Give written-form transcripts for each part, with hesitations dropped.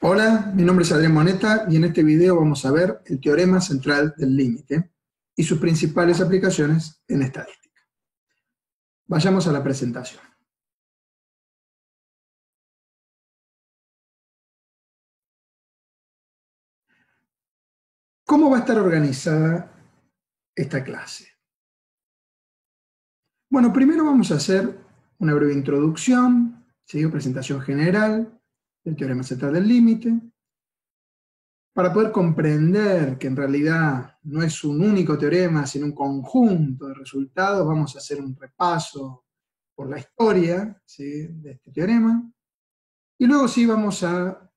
Hola, mi nombre es Adrián Moneta y en este video vamos a ver el teorema central del límite y sus principales aplicaciones en estadística. Vayamos a la presentación. ¿Cómo va a estar organizada esta clase? Bueno, primero vamos a hacer una breve introducción, ¿sí? Presentación general del teorema central del límite, para poder comprender que en realidad no es un único teorema, sino un conjunto de resultados. Vamos a hacer un repaso por la historia, ¿sí?, de este teorema, y luego sí vamos a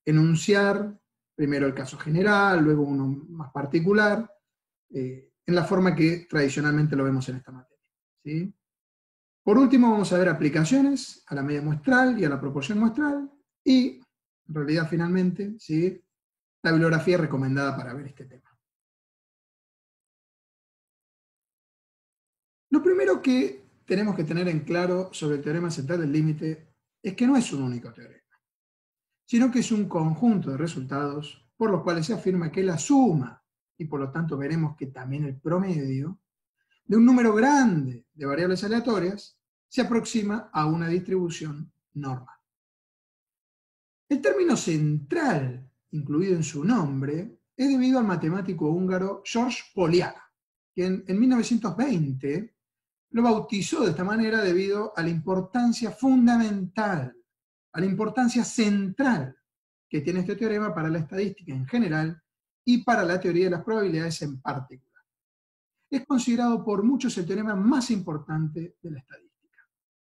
enunciar primero el caso general, luego uno más particular, en la forma que tradicionalmente lo vemos en esta materia, ¿sí? Por último vamos a ver aplicaciones a la media muestral y a la proporción muestral, y en realidad finalmente, ¿sí?, la bibliografía recomendada para ver este tema. Lo primero que tenemos que tener en claro sobre el teorema central del límite es que no es un único teorema, sino que es un conjunto de resultados por los cuales se afirma que la suma, y por lo tanto veremos que también el promedio, de un número grande de variables aleatorias se aproxima a una distribución normal. El término central, incluido en su nombre, es debido al matemático húngaro George Poliak, quien en 1920 lo bautizó de esta manera debido a la importancia fundamental, a la importancia central que tiene este teorema para la estadística en general y para la teoría de las probabilidades en particular. Es considerado por muchos el teorema más importante de la estadística.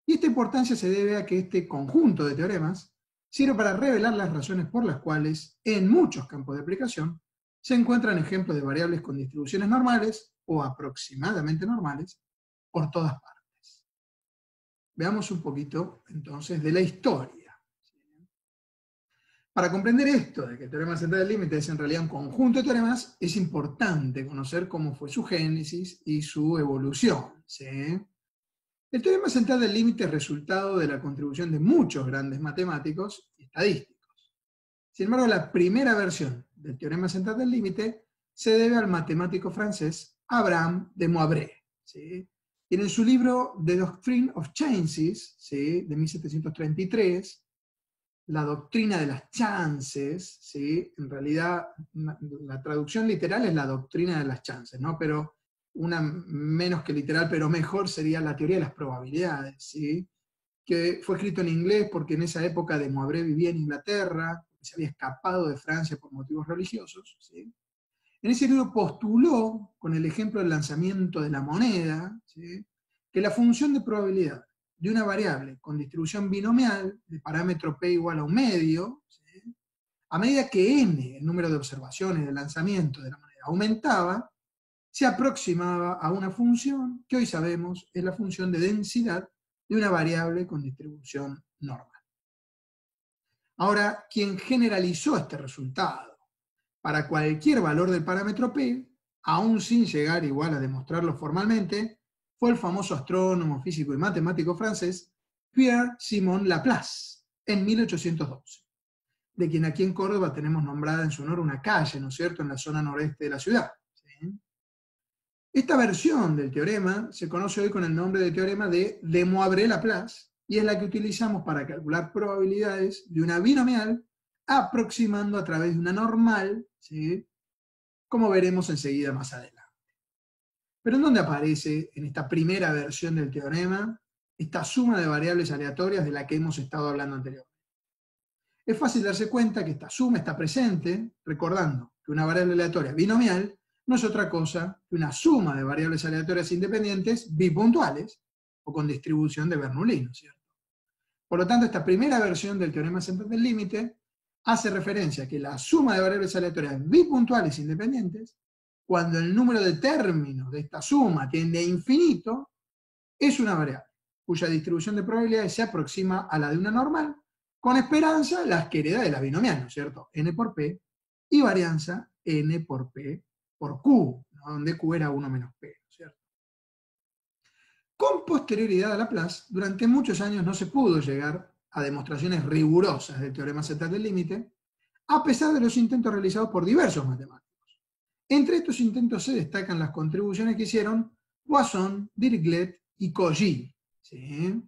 Y esta importancia se debe a que este conjunto de teoremas sirve para revelar las razones por las cuales, en muchos campos de aplicación, se encuentran ejemplos de variables con distribuciones normales o aproximadamente normales por todas partes. Veamos un poquito, entonces, de la historia. Para comprender esto, de que el teorema central del límite es en realidad un conjunto de teoremas, es importante conocer cómo fue su génesis y su evolución, ¿sí? El teorema central del límite es resultado de la contribución de muchos grandes matemáticos y estadísticos. Sin embargo, la primera versión del teorema central del límite se debe al matemático francés Abraham de Moivre, ¿sí? Y en su libro The Doctrine of Chances, ¿sí?, de 1733, la doctrina de las chances, ¿sí?, en realidad la traducción literal es la doctrina de las chances, ¿no? Pero una menos que literal, pero mejor, sería la teoría de las probabilidades, ¿sí?, que fue escrito en inglés porque en esa época de Moivre vivía en Inglaterra, se había escapado de Francia por motivos religiosos, ¿sí? En ese libro postuló, con el ejemplo del lanzamiento de la moneda, ¿sí?, que la función de probabilidad de una variable con distribución binomial de parámetro p igual a un medio, ¿sí?, a medida que n, el número de observaciones del lanzamiento de la moneda, aumentaba, se aproximaba a una función que hoy sabemos es la función de densidad de una variable con distribución normal. Ahora, quien generalizó este resultado para cualquier valor del parámetro p, aún sin llegar igual a demostrarlo formalmente, fue el famoso astrónomo, físico y matemático francés Pierre-Simon Laplace, en 1812, de quien aquí en Córdoba tenemos nombrada en su honor una calle, ¿no es cierto?, en la zona noreste de la ciudad, ¿sí? Esta versión del teorema se conoce hoy con el nombre de teorema de De Moivre-Laplace, y es la que utilizamos para calcular probabilidades de una binomial aproximando a través de una normal, ¿sí?, como veremos enseguida más adelante. Pero ¿en dónde aparece en esta primera versión del teorema esta suma de variables aleatorias de la que hemos estado hablando anteriormente? Es fácil darse cuenta que esta suma está presente, recordando que una variable aleatoria binomial no es otra cosa que una suma de variables aleatorias independientes bipuntuales o con distribución de Bernoulli, ¿no es cierto? Por lo tanto, esta primera versión del teorema central del límite hace referencia a que la suma de variables aleatorias bipuntuales independientes, cuando el número de términos de esta suma tiende a infinito, es una variable cuya distribución de probabilidades se aproxima a la de una normal, con esperanza las que hereda de la binomial, ¿no es cierto?, n por p, y varianza n por p por q, ¿no?, donde q era 1 menos p, ¿no es cierto? Con posterioridad a Laplace, durante muchos años no se pudo llegar a demostraciones rigurosas del teorema central del límite, a pesar de los intentos realizados por diversos matemáticos. Entre estos intentos se destacan las contribuciones que hicieron Poisson, Dirichlet y Cauchy. ¿Sí?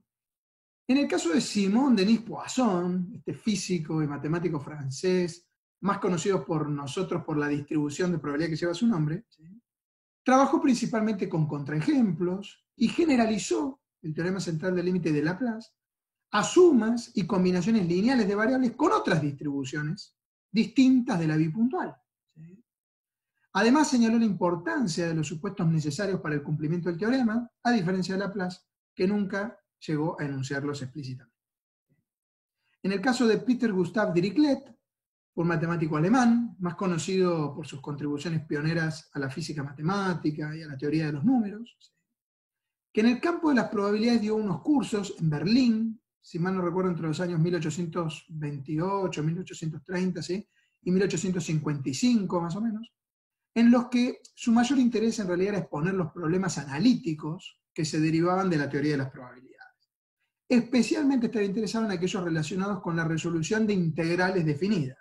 En el caso de Simon Denis Poisson, este físico y matemático francés, más conocido por nosotros por la distribución de probabilidad que lleva su nombre, ¿sí? Trabajó principalmente con contraejemplos y generalizó el teorema central del límite de Laplace a sumas y combinaciones lineales de variables con otras distribuciones distintas de la bipuntual. ¿Sí? Además señaló la importancia de los supuestos necesarios para el cumplimiento del teorema, a diferencia de Laplace, que nunca llegó a enunciarlos explícitamente. En el caso de Peter Gustav Dirichlet, un matemático alemán, más conocido por sus contribuciones pioneras a la física matemática y a la teoría de los números, que en el campo de las probabilidades dio unos cursos en Berlín, si mal no recuerdo, entre los años 1828, 1830, ¿sí? Y 1855 más o menos, en los que su mayor interés en realidad era exponer los problemas analíticos que se derivaban de la teoría de las probabilidades. Especialmente estaba interesado en aquellos relacionados con la resolución de integrales definidas.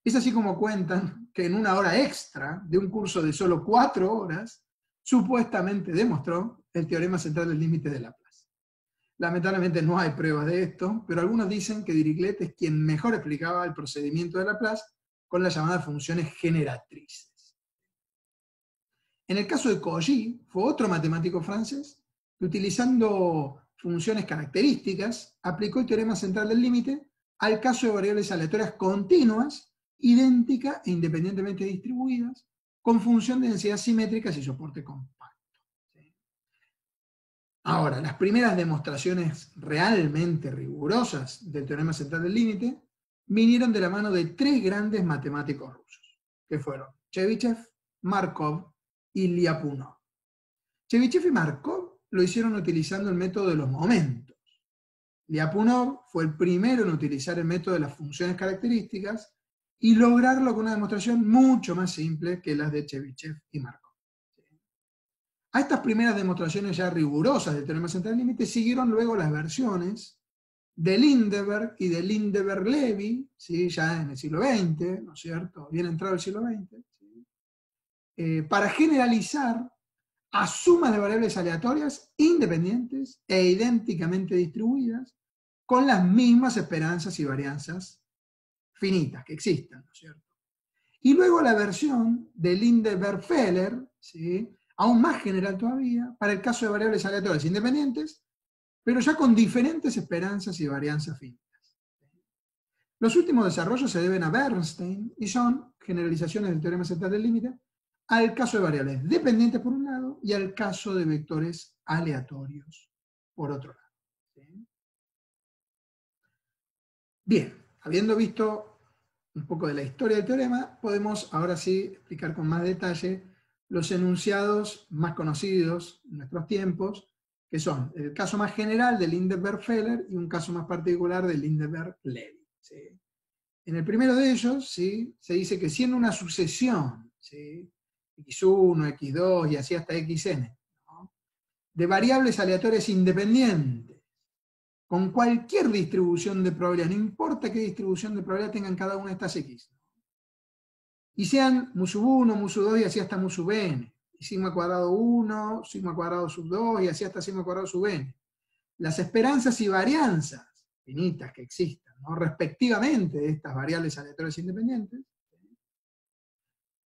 Es así como cuentan que en una hora extra de un curso de solo 4 horas, supuestamente demostró el teorema central del límite de Laplace. Lamentablemente no hay pruebas de esto, pero algunos dicen que Dirichlet es quien mejor explicaba el procedimiento de Laplace con las llamadas funciones generatrices. En el caso de Cauchy, fue otro matemático francés que, utilizando funciones características, aplicó el teorema central del límite al caso de variables aleatorias continuas, idénticas e independientemente distribuidas, con función de densidad simétricas y soporte compacto. ¿Sí? Ahora, las primeras demostraciones realmente rigurosas del teorema central del límite vinieron de la mano de 3 grandes matemáticos rusos, que fueron Chebyshev, Markov y Lyapunov. Chebyshev y Markov lo hicieron utilizando el método de los momentos. Lyapunov fue el primero en utilizar el método de las funciones características y lograrlo con una demostración mucho más simple que las de Chebyshev y Markov. A estas primeras demostraciones ya rigurosas del teorema central del límite siguieron luego las versiones de Lindeberg y de Lindeberg-Levy, ¿sí? Ya en el siglo XX, ¿no es cierto? Bien entrado el siglo XX, ¿sí? Para generalizar a sumas de variables aleatorias independientes e idénticamente distribuidas con las mismas esperanzas y varianzas finitas que existan, ¿no es cierto? Y luego la versión de Lindeberg-Feller, ¿sí? Aún más general todavía, para el caso de variables aleatorias independientes, pero ya con diferentes esperanzas y varianzas finitas. Los últimos desarrollos se deben a Bernstein y son generalizaciones del teorema central del límite al caso de variables dependientes por un lado y al caso de vectores aleatorios por otro lado. ¿Sí? Bien, habiendo visto un poco de la historia del teorema, podemos ahora sí explicar con más detalle los enunciados más conocidos en nuestros tiempos, que son el caso más general de Lindeberg-Feller y un caso más particular de Lindeberg-Levy. ¿Sí? En el primero de ellos, ¿sí? Se dice que siendo una sucesión, ¿sí? x1, x2 y así hasta xn, ¿no? De variables aleatorias independientes, con cualquier distribución de probabilidad, no importa qué distribución de probabilidad tengan cada una de estas x, y sean mu sub 1, mu sub 2 y así hasta mu sub n, y sigma cuadrado 1, sigma cuadrado sub 2 y así hasta sigma cuadrado sub n. Las esperanzas y varianzas finitas que existan, ¿no? Respectivamente de estas variables aleatorias independientes,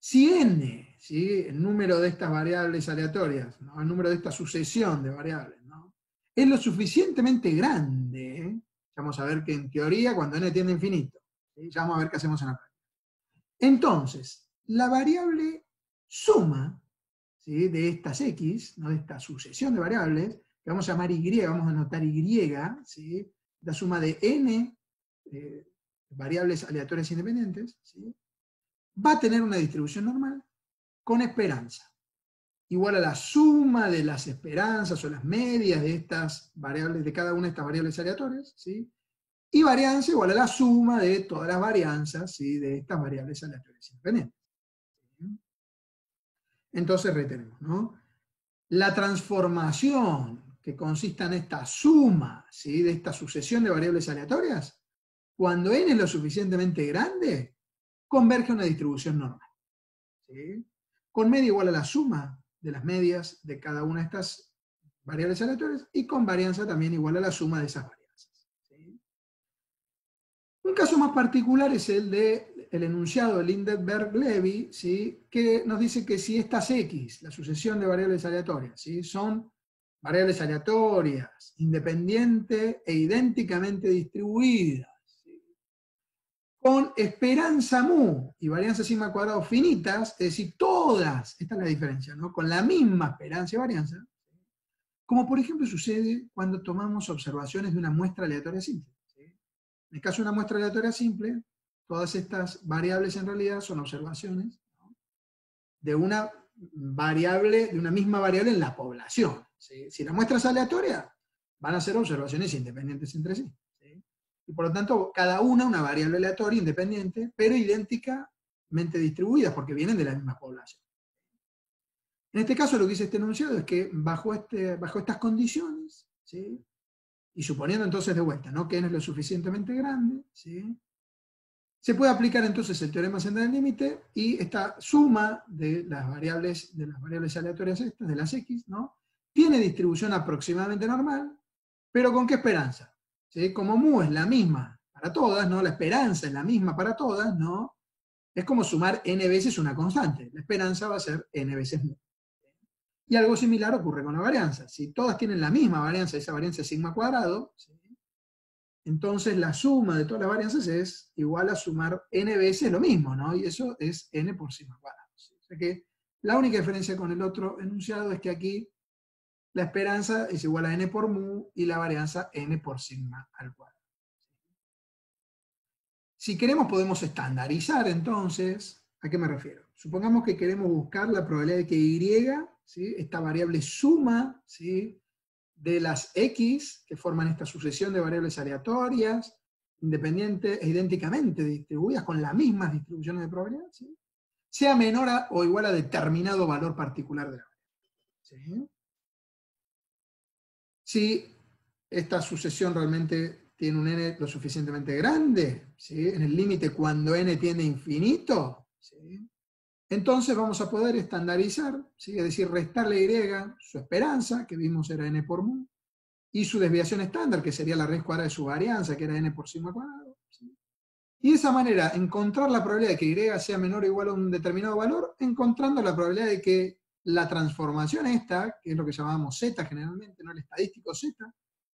si n, ¿sí? El número de estas variables aleatorias, ¿no? El número de esta sucesión de variables, ¿no? Es lo suficientemente grande, ¿eh? Vamos a ver que en teoría cuando n tiende a infinito, ¿sí? Ya vamos a ver qué hacemos en la práctica. Entonces, la variable suma, ¿sí? De estas x, ¿no? De esta sucesión de variables, que vamos a llamar y, vamos a anotar y, ¿sí? La suma de n variables aleatorias independientes, ¿sí? Va a tener una distribución normal con esperanza, igual a la suma de las esperanzas o las medias de estas variables, de cada una de estas variables aleatorias, ¿sí? Y varianza igual a la suma de todas las varianzas, ¿sí? De estas variables aleatorias independientes. Entonces retenemos, ¿no? La transformación que consista en esta suma, ¿sí?, de esta sucesión de variables aleatorias, cuando n es lo suficientemente grande, converge a una distribución normal, ¿sí?, con media igual a la suma de las medias de cada una de estas variables aleatorias y con varianza también igual a la suma de esas varianzas, ¿sí? Un caso más particular es el del enunciado de Lindenberg-Levy, ¿sí?, que nos dice que si estas x, la sucesión de variables aleatorias, ¿sí?, son variables aleatorias, independientes e idénticamente distribuidas, ¿sí?, con esperanza mu y varianza sigma cuadrado finitas, es decir, todas, esta es la diferencia, ¿no?, con la misma esperanza y varianza, como por ejemplo sucede cuando tomamos observaciones de una muestra aleatoria simple, ¿sí? En el caso de una muestra aleatoria simple, todas estas variables en realidad son observaciones, ¿no?, de una variable, de una misma variable en la población, ¿sí? Si la muestra es aleatoria, van a ser observaciones independientes entre sí, ¿sí? Y por lo tanto, cada una variable aleatoria independiente, pero idénticamente distribuidas, porque vienen de la misma población. En este caso, lo que dice este enunciado es que bajo estas condiciones, ¿sí?, y suponiendo entonces de vuelta, ¿no?, que n es lo suficientemente grande, ¿sí?, se puede aplicar entonces el teorema central del límite y esta suma de las variables aleatorias estas, de las x, ¿no?, tiene distribución aproximadamente normal, pero ¿con qué esperanza? ¿Sí? Como mu es la misma para todas, ¿no?, la esperanza es la misma para todas, ¿no?, es como sumar n veces una constante, la esperanza va a ser n veces mu. Y algo similar ocurre con la varianza. Si todas tienen la misma varianza, esa varianza es sigma cuadrado, ¿sí?, entonces la suma de todas las varianzas es igual a sumar n veces lo mismo, ¿no? Y eso es n por sigma cuadrado, ¿sí? O sea que la única diferencia con el otro enunciado es que aquí la esperanza es igual a n por mu y la varianza n por sigma al cuadrado. Si queremos podemos estandarizar entonces, ¿a qué me refiero? Supongamos que queremos buscar la probabilidad de que y, ¿sí?, esta variable suma, ¿sí?, de las x que forman esta sucesión de variables aleatorias, independientes e idénticamente distribuidas con las mismas distribuciones de probabilidad, ¿sí?, sea menor a o igual a determinado valor particular de la variable, ¿sí? Si esta sucesión realmente tiene un n lo suficientemente grande, ¿sí?, en el límite cuando n tiende a infinito, ¿sí?, entonces vamos a poder estandarizar, ¿sí?, es decir, restarle a y su esperanza, que vimos era n por mu, y su desviación estándar, que sería la raíz cuadrada de su varianza, que era n por sigma cuadrado, ¿sí? Y de esa manera encontrar la probabilidad de que y sea menor o igual a un determinado valor, encontrando la probabilidad de que la transformación esta, que es lo que llamamos z generalmente, ¿no?, el estadístico z,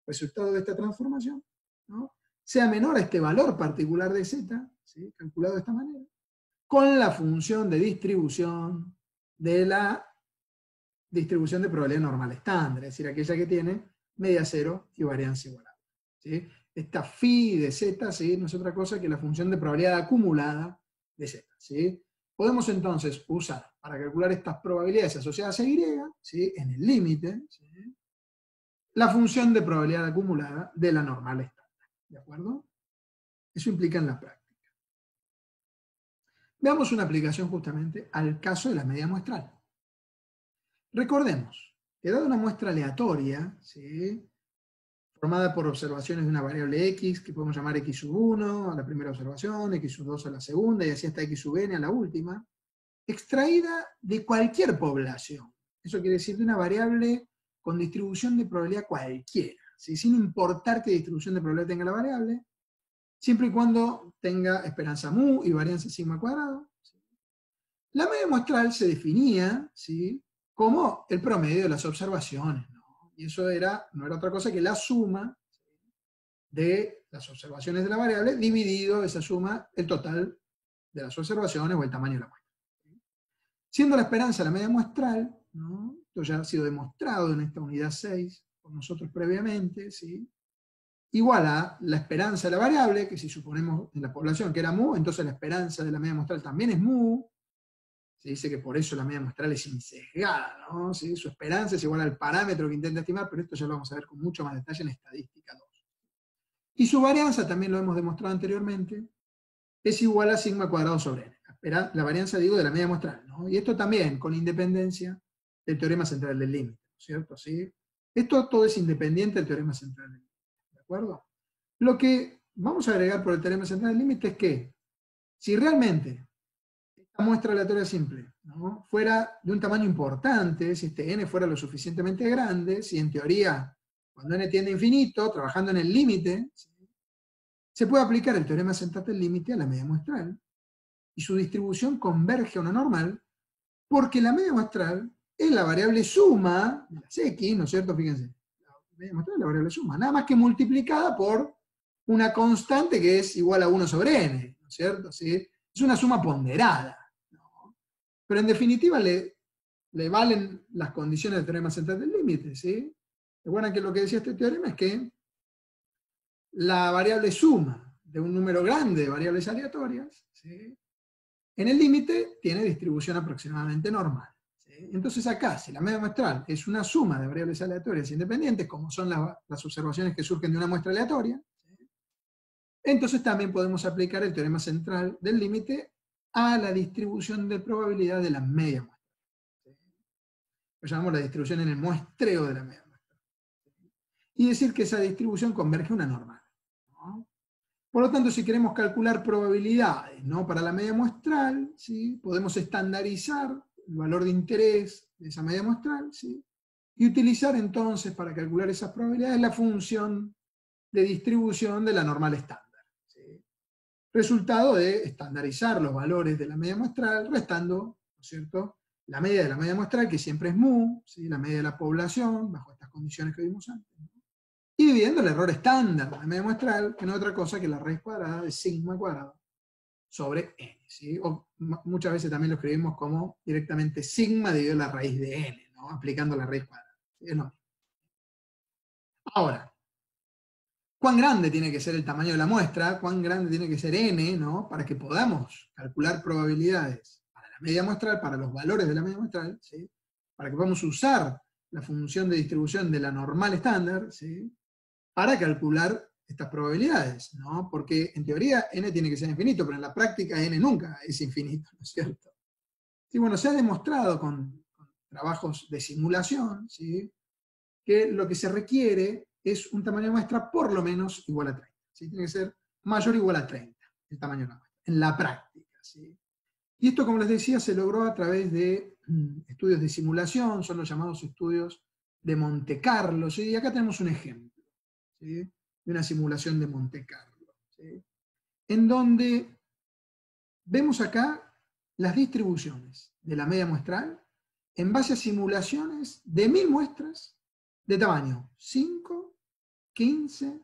resultado de esta transformación, ¿no?, sea menor a este valor particular de z, ¿sí?, calculado de esta manera, con la función de distribución de la distribución de probabilidad normal estándar, es decir, aquella que tiene media cero y varianza igual a 1, ¿sí? Esta phi de z, ¿sí?, no es otra cosa que la función de probabilidad acumulada de z, ¿sí? Podemos entonces usar, para calcular estas probabilidades asociadas a y, ¿sí?, en el límite, ¿sí?, la función de probabilidad acumulada de la normal estándar, ¿de acuerdo? Eso implica en la práctica. Veamos una aplicación justamente al caso de la media muestral. Recordemos que dada una muestra aleatoria, ¿sí?, formada por observaciones de una variable x, que podemos llamar x sub 1 a la primera observación, x sub 2 a la segunda, y así hasta x sub n a la última, extraída de cualquier población. Eso quiere decir de una variable con distribución de probabilidad cualquiera, ¿sí?, sin importar qué distribución de probabilidad tenga la variable, siempre y cuando tenga esperanza mu y varianza sigma cuadrado, ¿sí? La media muestral se definía, ¿sí?, como el promedio de las observaciones, ¿no? Y eso no era otra cosa que la suma de las observaciones de la variable dividido esa suma, el total de las observaciones o el tamaño de la muestra, ¿sí? Siendo la esperanza la media muestral, ¿no?, esto ya ha sido demostrado en esta unidad 6 por nosotros previamente, ¿sí?, igual a la esperanza de la variable, que si suponemos en la población que era mu, entonces la esperanza de la media muestral también es mu. Se dice que por eso la media muestral es insesgada, ¿no? ¿Sí? Su esperanza es igual al parámetro que intenta estimar, pero esto ya lo vamos a ver con mucho más detalle en estadística 2. Y su varianza, también lo hemos demostrado anteriormente, es igual a sigma cuadrado sobre n. La varianza, digo, de la media muestral, ¿no? Y esto también con independencia del teorema central del límite, ¿cierto? ¿Sí? Esto todo es independiente del teorema central del límite, ¿de acuerdo? Lo que vamos a agregar por el teorema central del límite es que si realmente esta muestra aleatoria simple, ¿no?, fuera de un tamaño importante, si este n fuera lo suficientemente grande, si en teoría, cuando n tiende a infinito, trabajando en el límite, ¿sí?, se puede aplicar el teorema central del límite a la media muestral, y su distribución converge a una normal, porque la media muestral es la variable suma de las x, ¿no es cierto? Fíjense, la media muestral es la variable suma, nada más que multiplicada por una constante que es igual a 1 sobre n, ¿no es cierto? ¿Sí? Es una suma ponderada, ¿no? Pero en definitiva le valen las condiciones del teorema central del límite, ¿sí? Recuerden que lo que decía este teorema es que la variable suma de un número grande de variables aleatorias, ¿sí?, en el límite tiene distribución aproximadamente normal, ¿sí? Entonces acá, si la media muestral es una suma de variables aleatorias independientes, como son las observaciones que surgen de una muestra aleatoria, ¿sí?, entonces también podemos aplicar el teorema central del límite a la distribución de probabilidad de la media muestral, ¿sí? Lo llamamos la distribución en el muestreo de la media muestral, ¿sí?, y decir que esa distribución converge a una normal, ¿no? Por lo tanto, si queremos calcular probabilidades, ¿no?, para la media muestral, ¿sí?, podemos estandarizar el valor de interés de esa media muestral, ¿sí?, y utilizar entonces para calcular esas probabilidades la función de distribución de la normal estándar, ¿sí?, resultado de estandarizar los valores de la media muestral restando, ¿no es cierto?, la media de la media muestral, que siempre es mu, ¿sí?, la media de la población, bajo estas condiciones que vimos antes, ¿no?, y dividiendo el error estándar de la media muestral, que no es otra cosa que la raíz cuadrada de sigma cuadrado sobre n, ¿sí? O muchas veces también lo escribimos como directamente sigma dividido la raíz de n, ¿no?, aplicando la raíz cuadrada, ¿sí? Es lo mismo. Ahora, ¿cuán grande tiene que ser el tamaño de la muestra? ¿Cuán grande tiene que ser n, ¿no?, para que podamos calcular probabilidades para la media muestral, para los valores de la media muestral, ¿sí?, para que podamos usar la función de distribución de la normal estándar, ¿sí?, para calcular estas probabilidades, ¿no? Porque en teoría n tiene que ser infinito, pero en la práctica n nunca es infinito, ¿no es cierto? Sí, bueno, se ha demostrado con trabajos de simulación, ¿sí?, que lo que se requiere es un tamaño de muestra por lo menos igual a 30, ¿sí? Tiene que ser mayor o igual a 30 el tamaño de la muestra, en la práctica, ¿sí? Y esto, como les decía, se logró a través de estudios de simulación, son los llamados estudios de Monte Carlo, ¿sí? Y acá tenemos un ejemplo, ¿sí?, de una simulación de Monte Carlo, ¿sí?, en donde vemos acá las distribuciones de la media muestral en base a simulaciones de 1000 muestras de tamaño 5, 15,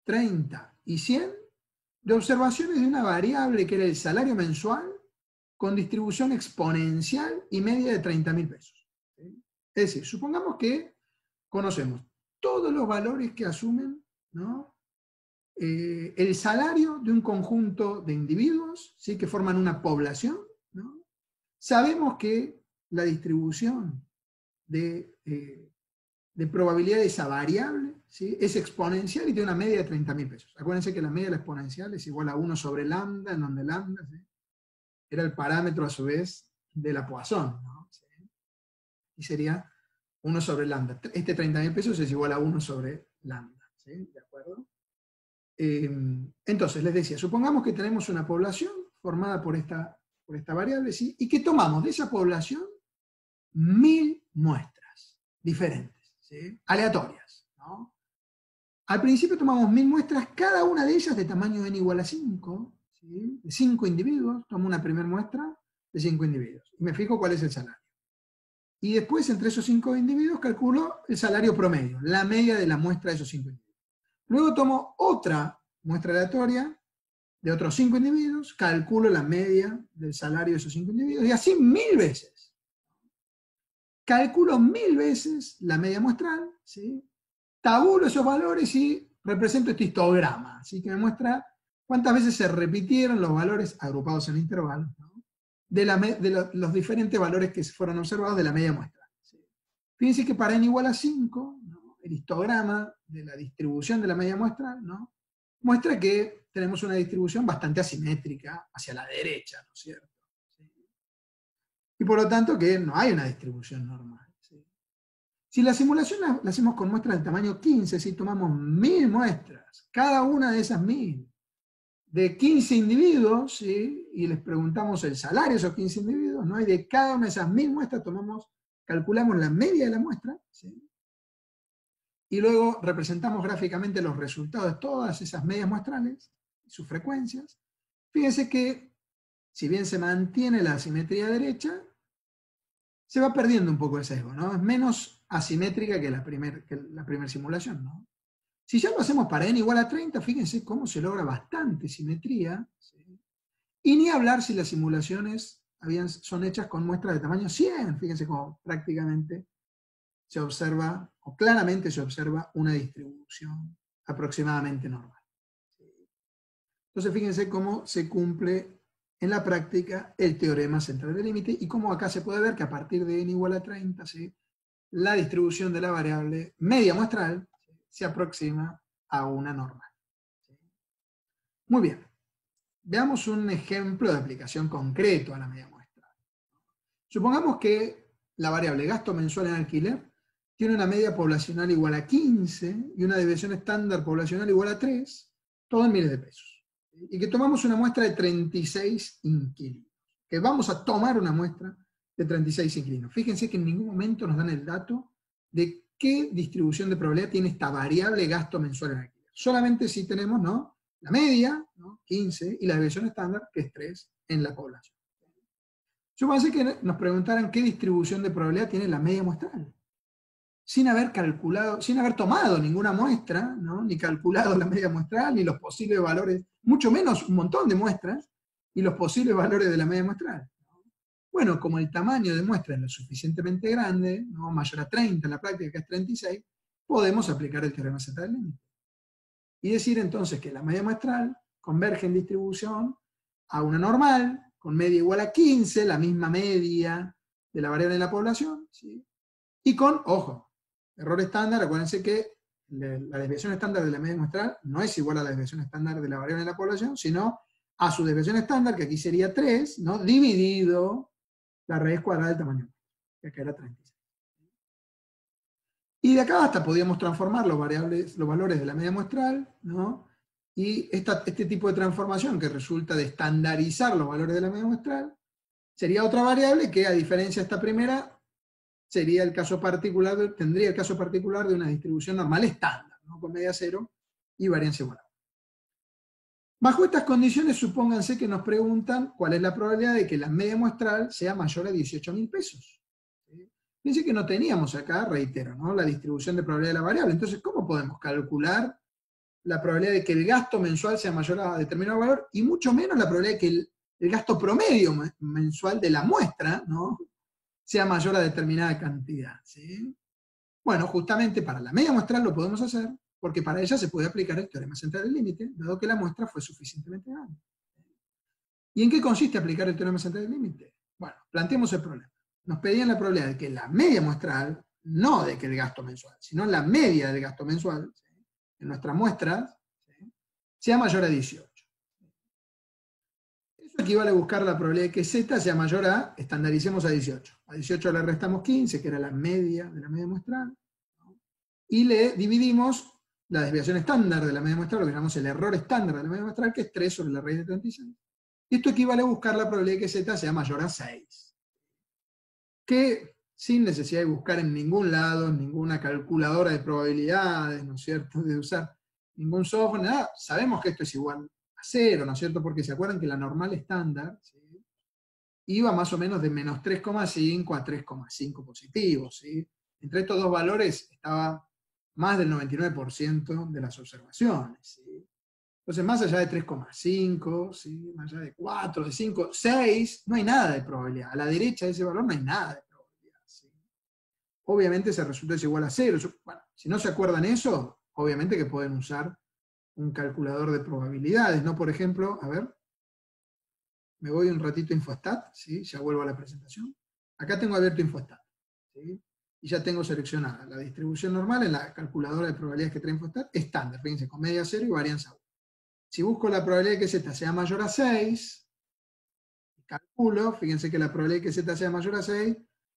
30 y 100 de observaciones de una variable que era el salario mensual con distribución exponencial y media de 30.000 pesos. ¿Sí? Es decir, supongamos que conocemos todos los valores que asumen, ¿no?, el salario de un conjunto de individuos, ¿sí?, que forman una población, ¿no? Sabemos que la distribución de probabilidad de esa variable, ¿sí?, es exponencial y tiene una media de 30.000 pesos. Acuérdense que la media de la exponencial es igual a 1 sobre lambda, en donde lambda, ¿sí?, era el parámetro a su vez de la Poisson, ¿no? ¿Sí? Y sería 1 sobre lambda. Este 30.000 pesos es igual a 1 sobre lambda, ¿sí? ¿De acuerdo? Entonces, les decía, supongamos que tenemos una población formada por esta variable, ¿sí?, y que tomamos de esa población 1000 muestras diferentes, ¿sí?, aleatorias, ¿no? Al principio tomamos 1000 muestras, cada una de ellas de tamaño n igual a 5, ¿sí?, de 5 individuos, tomo una primera muestra de 5 individuos, y me fijo cuál es el salario. Y después, entre esos 5 individuos, calculo el salario promedio, la media de la muestra de esos 5 individuos. Luego tomo otra muestra aleatoria de otros 5 individuos, calculo la media del salario de esos 5 individuos, y así 1000 veces. Calculo 1000 veces la media muestral, ¿sí?, tabulo esos valores y represento este histograma, ¿sí?, que me muestra cuántas veces se repitieron los valores agrupados en intervalos, ¿no?, de los diferentes valores que fueron observados de la media muestral, ¿sí? Fíjense que para n igual a 5, ¿no?, el histograma de la distribución de la media muestral, ¿no?, muestra que tenemos una distribución bastante asimétrica hacia la derecha, ¿no es cierto? ¿Sí? Y por lo tanto que no hay una distribución normal, ¿sí? Si la simulación la hacemos con muestras de tamaño 15, si tomamos 1000 muestras, cada una de esas 1000, de 15 individuos, ¿sí? Y les preguntamos el salario de esos 15 individuos, ¿no? Y de cada una de esas 1000 muestras calculamos la media de la muestra, ¿sí? Y luego representamos gráficamente los resultados de todas esas medias muestrales y sus frecuencias. Fíjense que, si bien se mantiene la asimetría derecha, se va perdiendo un poco el sesgo, ¿no? Es menos asimétrica que la primera simulación, ¿no? Si ya lo hacemos para n igual a 30, fíjense cómo se logra bastante simetría, ¿sí? Y ni hablar si las simulaciones son hechas con muestras de tamaño 100, fíjense cómo prácticamente se observa, o claramente se observa, una distribución aproximadamente normal. Entonces fíjense cómo se cumple en la práctica el teorema central del límite y cómo acá se puede ver que a partir de n igual a 30, ¿sí? La distribución de la variable media muestral, ¿sí?, se aproxima a una normal. Muy bien. Veamos un ejemplo de aplicación concreto a la media muestral. Supongamos que la variable gasto mensual en alquiler tiene una media poblacional igual a 15 y una desviación estándar poblacional igual a 3, todo en miles de pesos. Y que tomamos una muestra de 36 inquilinos. Que vamos a tomar una muestra de 36 inquilinos. Fíjense que en ningún momento nos dan el dato de qué distribución de probabilidad tiene esta variable gasto mensual en alquiler. Solamente si tenemos, ¿no?, la media, ¿no?, 15, y la desviación estándar, que es 3, en la población. Yo pensé que nos preguntaran qué distribución de probabilidad tiene la media muestral, sin haber calculado, sin haber tomado ninguna muestra, ¿no?, ni calculado la media muestral, ni los posibles valores, mucho menos un montón de muestras, y los posibles valores de la media muestral. Bueno, como el tamaño de muestra es lo suficientemente grande, ¿no?, mayor a 30 en la práctica, que es 36, podemos aplicar el teorema central del límite. Y decir entonces que la media muestral converge en distribución a una normal, con media igual a 15, la misma media de la variable de la población, ¿sí?, y con, ojo, error estándar. Acuérdense que la desviación estándar de la media muestral no es igual a la desviación estándar de la variable de la población, sino a su desviación estándar, que aquí sería 3, ¿no?, dividido la raíz cuadrada del tamaño, que acá era 36. Y de acá hasta podíamos transformar los valores de la media muestral, ¿no? Y este tipo de transformación, que resulta de estandarizar los valores de la media muestral, sería otra variable que, a diferencia de esta primera, tendría el caso particular de una distribución normal estándar, ¿no?, con media cero y varianza igual. Bajo estas condiciones, supónganse que nos preguntan cuál es la probabilidad de que la media muestral sea mayor a 18.000 pesos. Fíjense que no teníamos acá, reitero, ¿no?, la distribución de probabilidad de la variable. Entonces, ¿cómo podemos calcular la probabilidad de que el gasto mensual sea mayor a determinado valor? Y mucho menos la probabilidad de que el gasto promedio mensual de la muestra, ¿no?, sea mayor a determinada cantidad, ¿sí? Bueno, justamente para la media muestral lo podemos hacer, porque para ella se puede aplicar el teorema central del límite, dado que la muestra fue suficientemente grande. ¿Y en qué consiste aplicar el teorema central del límite? Bueno, planteemos el problema. Nos pedían la probabilidad de que la media muestral, no de que el gasto mensual, sino la media del gasto mensual, ¿sí?, en nuestras muestras, ¿sí?, sea mayor a 18. Eso equivale a buscar la probabilidad de que Z sea mayor a, estandaricemos a 18. A 18 le restamos 15, que era la media de la media muestral, ¿no?, y le dividimos la desviación estándar de la media muestral, lo que llamamos el error estándar de la media muestral, que es 3 sobre la raíz de 36. Y esto equivale a buscar la probabilidad de que Z sea mayor a 6. Que sin necesidad de buscar en ningún lado, en ninguna calculadora de probabilidades, ¿no es cierto?, de usar ningún software, nada, sabemos que esto es igual a 0, ¿no es cierto?, porque se acuerdan que la normal estándar, ¿sí?, iba más o menos de menos 3,5 a 3,5 positivos, ¿sí? Entre estos dos valores estaba más del 99% de las observaciones, ¿sí? Entonces, más allá de 3,5, ¿sí?, más allá de 4, de 5, 6, no hay nada de probabilidad. A la derecha de ese valor no hay nada de probabilidad, ¿sí? Obviamente ese resultado es igual a 0. Bueno, si no se acuerdan eso, obviamente que pueden usar un calculador de probabilidades, ¿no? Por ejemplo, a ver, me voy un ratito a Infostat, ¿sí?, ya vuelvo a la presentación. Acá tengo abierto Infostat, ¿sí?, y ya tengo seleccionada la distribución normal en la calculadora de probabilidades que trae Infostat, estándar, fíjense, con media 0 y varianza 1. Si busco la probabilidad de que Z sea mayor a 6, calculo, fíjense que la probabilidad de que Z sea mayor a 6,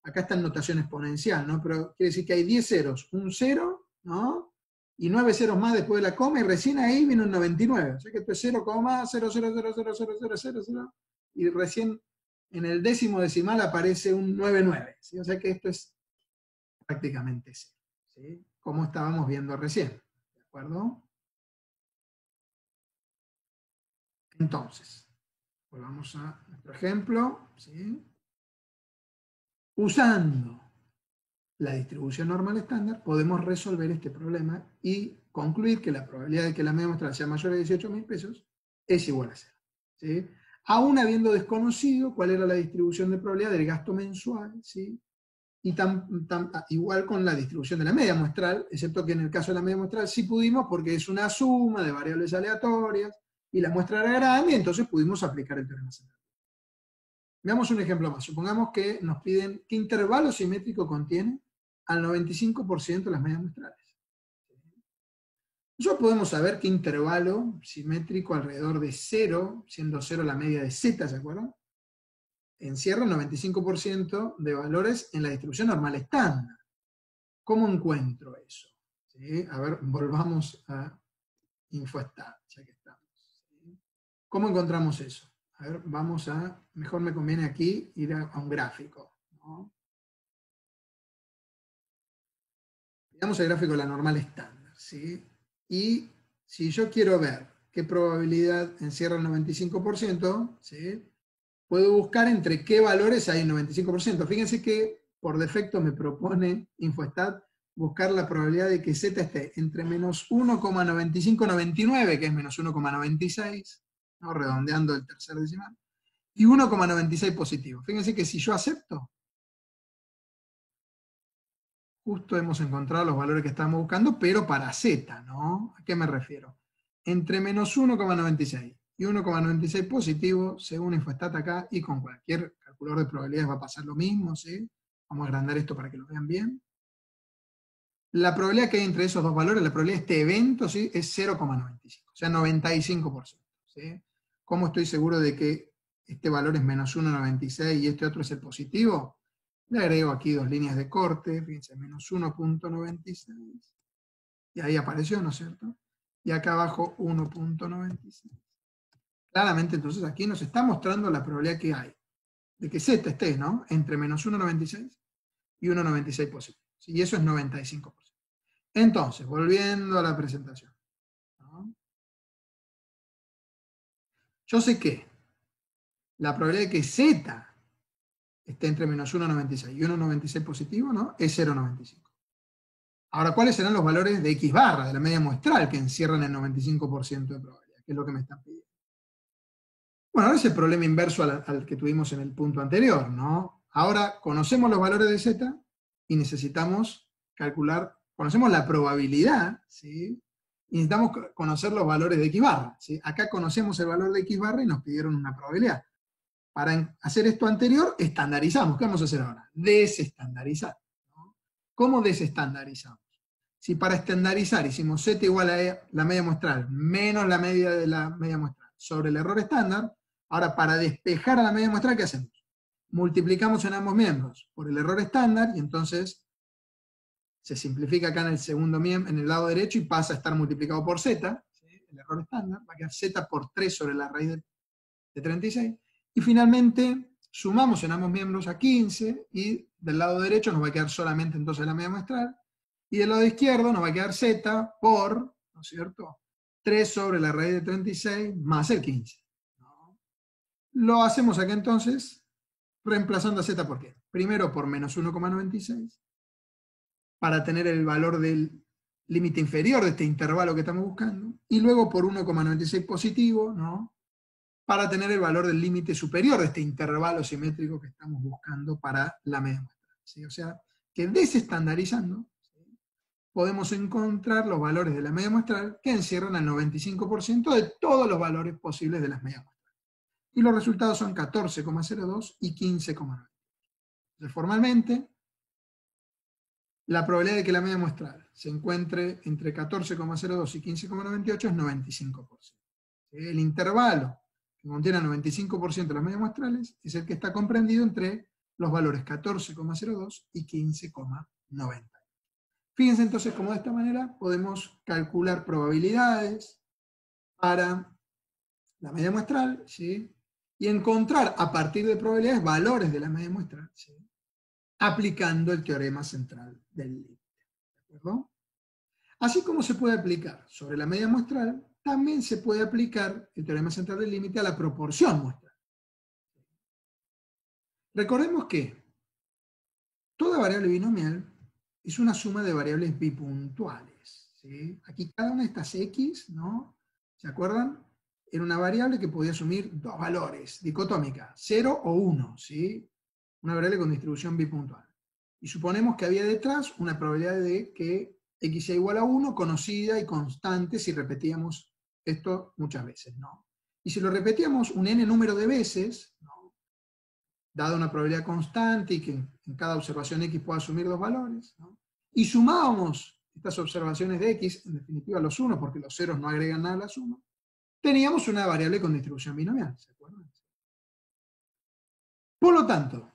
acá está en notación exponencial, ¿no? Pero quiere decir que hay 10 ceros, un 0, ¿no? Y 9 ceros más después de la coma, y recién ahí viene un 99. O sea que esto es 0,0000000, y recién en el décimo decimal aparece un 99, ¿sí? O sea que esto es prácticamente 0, ¿sí? Como estábamos viendo recién, ¿de acuerdo? Entonces, volvamos a nuestro ejemplo, ¿sí? Usando la distribución normal estándar, podemos resolver este problema y concluir que la probabilidad de que la media muestral sea mayor a 18.000 pesos es igual a 0. ¿Sí? Aún habiendo desconocido cuál era la distribución de probabilidad del gasto mensual, ¿sí? Y igual con la distribución de la media muestral, excepto que en el caso de la media muestral sí pudimos porque es una suma de variables aleatorias y la muestra era grande, y entonces pudimos aplicar el teorema central. Veamos un ejemplo más. Supongamos que nos piden qué intervalo simétrico contiene al 95% de las medias muestrales. Nosotros podemos saber qué intervalo simétrico alrededor de 0, siendo 0 la media de z, ¿se acuerdan? Encierra el 95% de valores en la distribución normal estándar. ¿Cómo encuentro eso? ¿Sí? A ver, volvamos a InfoStat, ya que estamos. ¿Sí? ¿Cómo encontramos eso? A ver, vamos a, mejor me conviene aquí ir a un gráfico, ¿no? Veamos el gráfico de la normal estándar, ¿sí? Y si yo quiero ver qué probabilidad encierra el 95%, ¿sí? Puedo buscar entre qué valores hay el 95%. Fíjense que por defecto me propone InfoStat buscar la probabilidad de que z esté entre menos 1,9599, que es menos 1,96, ¿no? Redondeando el tercer decimal, y 1,96 positivo. Fíjense que si yo acepto, justo hemos encontrado los valores que estamos buscando, pero para z, ¿no? ¿A qué me refiero? Entre menos 1,96 y 1,96 positivo, según InfoStat acá, y con cualquier calculador de probabilidades va a pasar lo mismo, ¿sí? Vamos a agrandar esto para que lo vean bien. La probabilidad que hay entre esos dos valores, la probabilidad de este evento, ¿sí? Es 0,95, o sea, 95%, ¿sí? ¿Cómo estoy seguro de que este valor es menos 1,96 y este otro es el positivo? Le agrego aquí dos líneas de corte, fíjense, menos 1,96, y ahí apareció, ¿no es cierto? Y acá abajo 1,96. Claramente entonces aquí nos está mostrando la probabilidad que hay de que z esté, ¿no? Entre menos 1,96 y 1,96 positivo. ¿Sí? Y eso es 95%. Entonces, volviendo a la presentación, ¿no? Yo sé que la probabilidad de que z esté entre menos 1,96 y 1,96 positivo, ¿no? Es 0,95. Ahora, ¿cuáles serán los valores de X barra, de la media muestral, que encierran el 95% de probabilidad? Que es lo que me están pidiendo. Bueno, ahora es el problema inverso al que tuvimos en el punto anterior, ¿no? Ahora conocemos los valores de z y necesitamos calcular, conocemos la probabilidad, ¿sí? Y necesitamos conocer los valores de X barra, ¿sí? Acá conocemos el valor de X barra y nos pidieron una probabilidad. Para hacer esto anterior, estandarizamos. ¿Qué vamos a hacer ahora? Desestandarizar, ¿no? ¿Cómo desestandarizamos? Si para estandarizar hicimos z igual a la media muestral menos la media de la media muestral sobre el error estándar, ahora para despejar a la media muestral, ¿qué hacemos? Multiplicamos en ambos miembros por el error estándar y entonces se simplifica acá en el segundo miembro, en el lado derecho, y pasa a estar multiplicado por z, ¿sí? El error estándar, va a quedar z por 3 sobre la raíz de 36, y finalmente sumamos en ambos miembros a 15, y del lado derecho nos va a quedar solamente entonces la media muestral, y del lado izquierdo nos va a quedar z por, ¿no es cierto?, 3 sobre la raíz de 36 más el 15. ¿No? Lo hacemos acá entonces reemplazando a z por qué. Primero por menos 1,96, para tener el valor del límite inferior de este intervalo que estamos buscando, y luego por 1,96 positivo, ¿no?, para tener el valor del límite superior de este intervalo simétrico que estamos buscando para la media muestral, ¿sí? O sea, que desestandarizando, ¿sí?, podemos encontrar los valores de la media muestral que encierran al 95% de todos los valores posibles de las medias muestrales. Y los resultados son 14,02 y 15,9. Entonces, formalmente, la probabilidad de que la media muestral se encuentre entre 14,02 y 15,98 es 95%. El intervalo que contiene el 95% de las medias muestrales es el que está comprendido entre los valores 14,02 y 15,90. Fíjense entonces cómo de esta manera podemos calcular probabilidades para la media muestral, ¿sí? Y encontrar a partir de probabilidades valores de la media muestral, ¿sí? Aplicando el teorema central del límite. ¿De acuerdo? Así como se puede aplicar sobre la media muestral, también se puede aplicar el teorema central del límite a la proporción muestral. Recordemos que toda variable binomial es una suma de variables bipuntuales, ¿sí? Aquí cada una de estas x, ¿no? ¿Se acuerdan? Era una variable que podía asumir dos valores, dicotómica, 0 o 1, ¿sí? Una variable con distribución bipuntual. Y suponemos que había detrás una probabilidad de que x sea igual a 1, conocida y constante si repetíamos esto muchas veces, ¿no? Y si lo repetíamos un n número de veces, ¿no? Dada una probabilidad constante y que en cada observación x pueda asumir dos valores, ¿no? Y sumábamos estas observaciones de x, en definitiva los 1, porque los ceros no agregan nada a la suma, teníamos una variable con distribución binomial, ¿se acuerdan? Por lo tanto,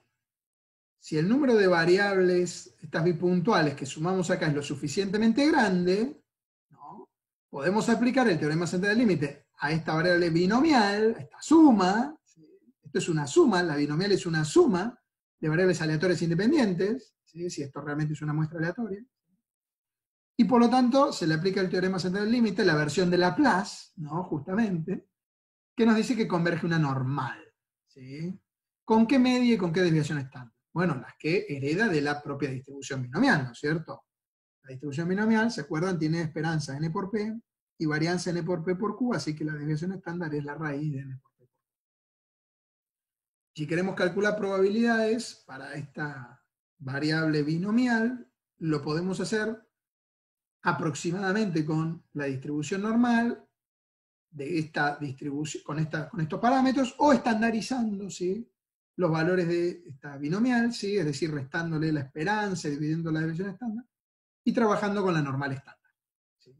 si el número de variables, estas bipuntuales que sumamos acá es lo suficientemente grande, ¿no? Podemos aplicar el teorema central del límite a esta variable binomial, a esta suma, ¿sí? Esto es una suma, la binomial es una suma de variables aleatorias independientes, ¿sí? Si esto realmente es una muestra aleatoria. Y por lo tanto, se le aplica el teorema central del límite, la versión de Laplace, ¿no? Justamente, que nos dice que converge una normal, ¿sí? ¿Con qué media y con qué desviación estándar? Bueno, las que hereda de la propia distribución binomial, ¿no es cierto? La distribución binomial, ¿se acuerdan? Tiene esperanza n por p y varianza n por p por q, así que la desviación estándar es la raíz de n por p por q. Si queremos calcular probabilidades para esta variable binomial, lo podemos hacer aproximadamente con la distribución normal de esta distribución, con estos parámetros, o estandarizando, ¿sí? Los valores de esta binomial, ¿sí? Es decir, restándole la esperanza, dividiendo la desviación estándar, y trabajando con la normal estándar, ¿sí?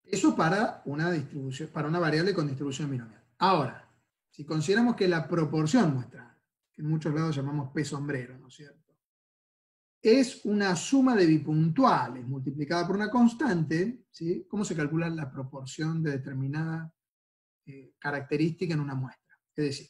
Eso para una distribución, para una variable con distribución binomial. Ahora, si consideramos que la proporción muestral, que en muchos lados llamamos P sombrero, ¿no es cierto?, es una suma de bipuntuales multiplicada por una constante, ¿sí? ¿Cómo se calcula la proporción de determinada característica en una muestra? Es decir,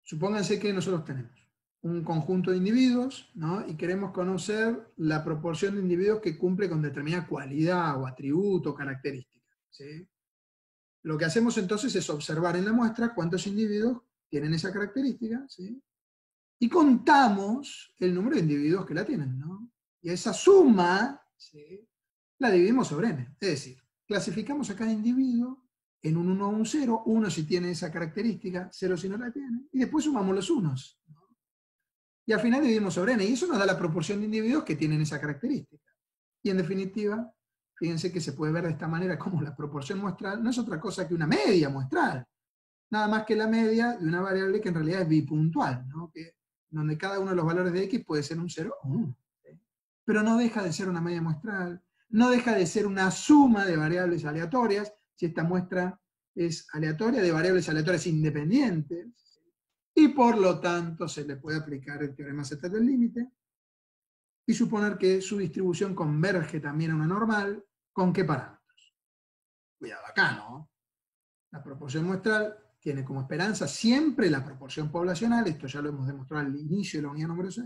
supónganse que nosotros tenemos un conjunto de individuos, ¿no? Y queremos conocer la proporción de individuos que cumple con determinada cualidad o atributo o característica, ¿sí? Lo que hacemos entonces es observar en la muestra cuántos individuos tienen esa característica, ¿sí? Y contamos el número de individuos que la tienen, ¿no? Y esa suma, ¿sí?, la dividimos sobre n. Es decir, clasificamos a cada individuo en un 1 o un 0, 1 si tiene esa característica, 0 si no la tiene, y después sumamos los unos, ¿no? Y al final dividimos sobre n, y eso nos da la proporción de individuos que tienen esa característica. Y en definitiva, fíjense que se puede ver de esta manera como la proporción muestral no es otra cosa que una media muestral, nada más que la media de una variable que en realidad es bipuntual, ¿no? Donde cada uno de los valores de x puede ser un 0 o un 1. ¿Sí? Pero no deja de ser una media muestral, no deja de ser una suma de variables aleatorias, si esta muestra es aleatoria, de variables aleatorias independientes, y por lo tanto se le puede aplicar el teorema central del límite, y suponer que su distribución converge también a una normal. ¿Con qué parámetros? Cuidado acá, ¿no? La proporción muestral tiene como esperanza siempre la proporción poblacional, esto ya lo hemos demostrado al inicio de la unidad número 6,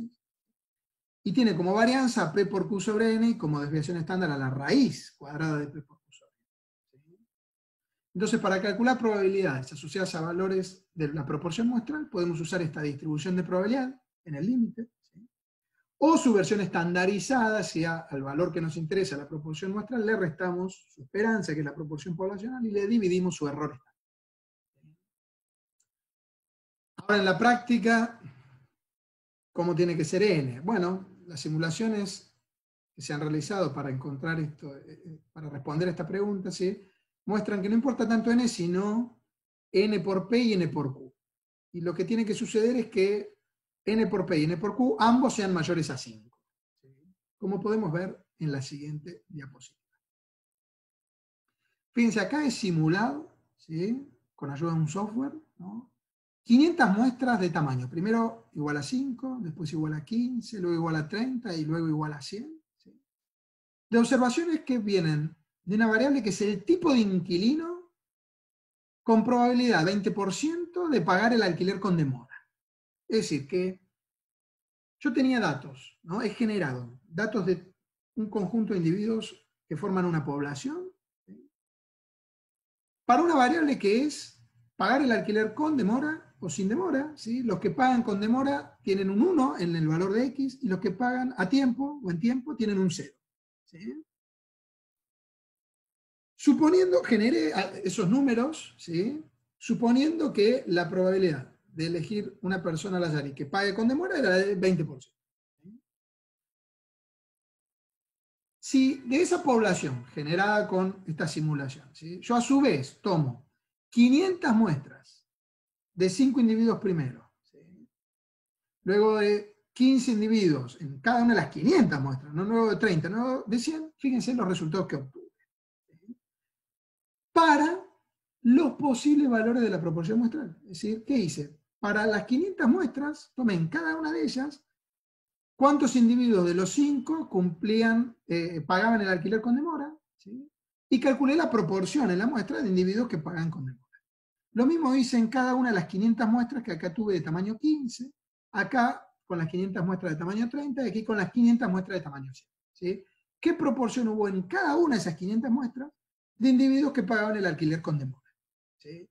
y tiene como varianza P por Q sobre N y como desviación estándar a la raíz cuadrada de P por Q sobre N. ¿Sí? Entonces, para calcular probabilidades asociadas a valores de la proporción muestral, podemos usar esta distribución de probabilidad en el límite, ¿sí?, o su versión estandarizada, si al valor que nos interesa, la proporción muestral, le restamos su esperanza, que es la proporción poblacional, y le dividimos su error estándar. Ahora, en la práctica, ¿cómo tiene que ser n? Bueno, las simulaciones que se han realizado para encontrar esto, para responder a esta pregunta, ¿sí?, muestran que no importa tanto n, sino n por p y n por q. Y lo que tiene que suceder es que n por p y n por q ambos sean mayores a 5. ¿Sí? Como podemos ver en la siguiente diapositiva. Fíjense, acá es simulado, ¿sí?, con ayuda de un software, ¿no? 500 muestras de tamaño. Primero igual a 5, después igual a 15, luego igual a 30 y luego igual a 100. ¿Sí? De observaciones que vienen de una variable que es el tipo de inquilino con probabilidad 20% de pagar el alquiler con demora. Es decir, que yo tenía datos, ¿no? He generado datos de un conjunto de individuos que forman una población, ¿sí? Para una variable que es pagar el alquiler con demora o sin demora. ¿Sí? Los que pagan con demora tienen un 1 en el valor de X y los que pagan a tiempo o en tiempo tienen un 0. ¿Sí? Suponiendo, generé esos números, ¿sí? Suponiendo que la probabilidad de elegir una persona al azar y que pague con demora era del 20%. Si de esa población generada con esta simulación, ¿sí? Yo a su vez tomo 500 muestras de 5 individuos primero, ¿sí? Luego de 15 individuos en cada una de las 500 muestras, no luego de 30, no de 100, fíjense los resultados que obtuve. ¿Sí? Para los posibles valores de la proporción muestral. Es decir, ¿qué hice? Para las 500 muestras, tomé en cada una de ellas cuántos individuos de los 5 cumplían, pagaban el alquiler con demora, ¿sí? Y calculé la proporción en la muestra de individuos que pagan con demora. Lo mismo hice en cada una de las 500 muestras que acá tuve de tamaño 15, acá con las 500 muestras de tamaño 30 y aquí con las 500 muestras de tamaño 100. ¿Sí? ¿Qué proporción hubo en cada una de esas 500 muestras de individuos que pagaban el alquiler con demora? ¿Sí?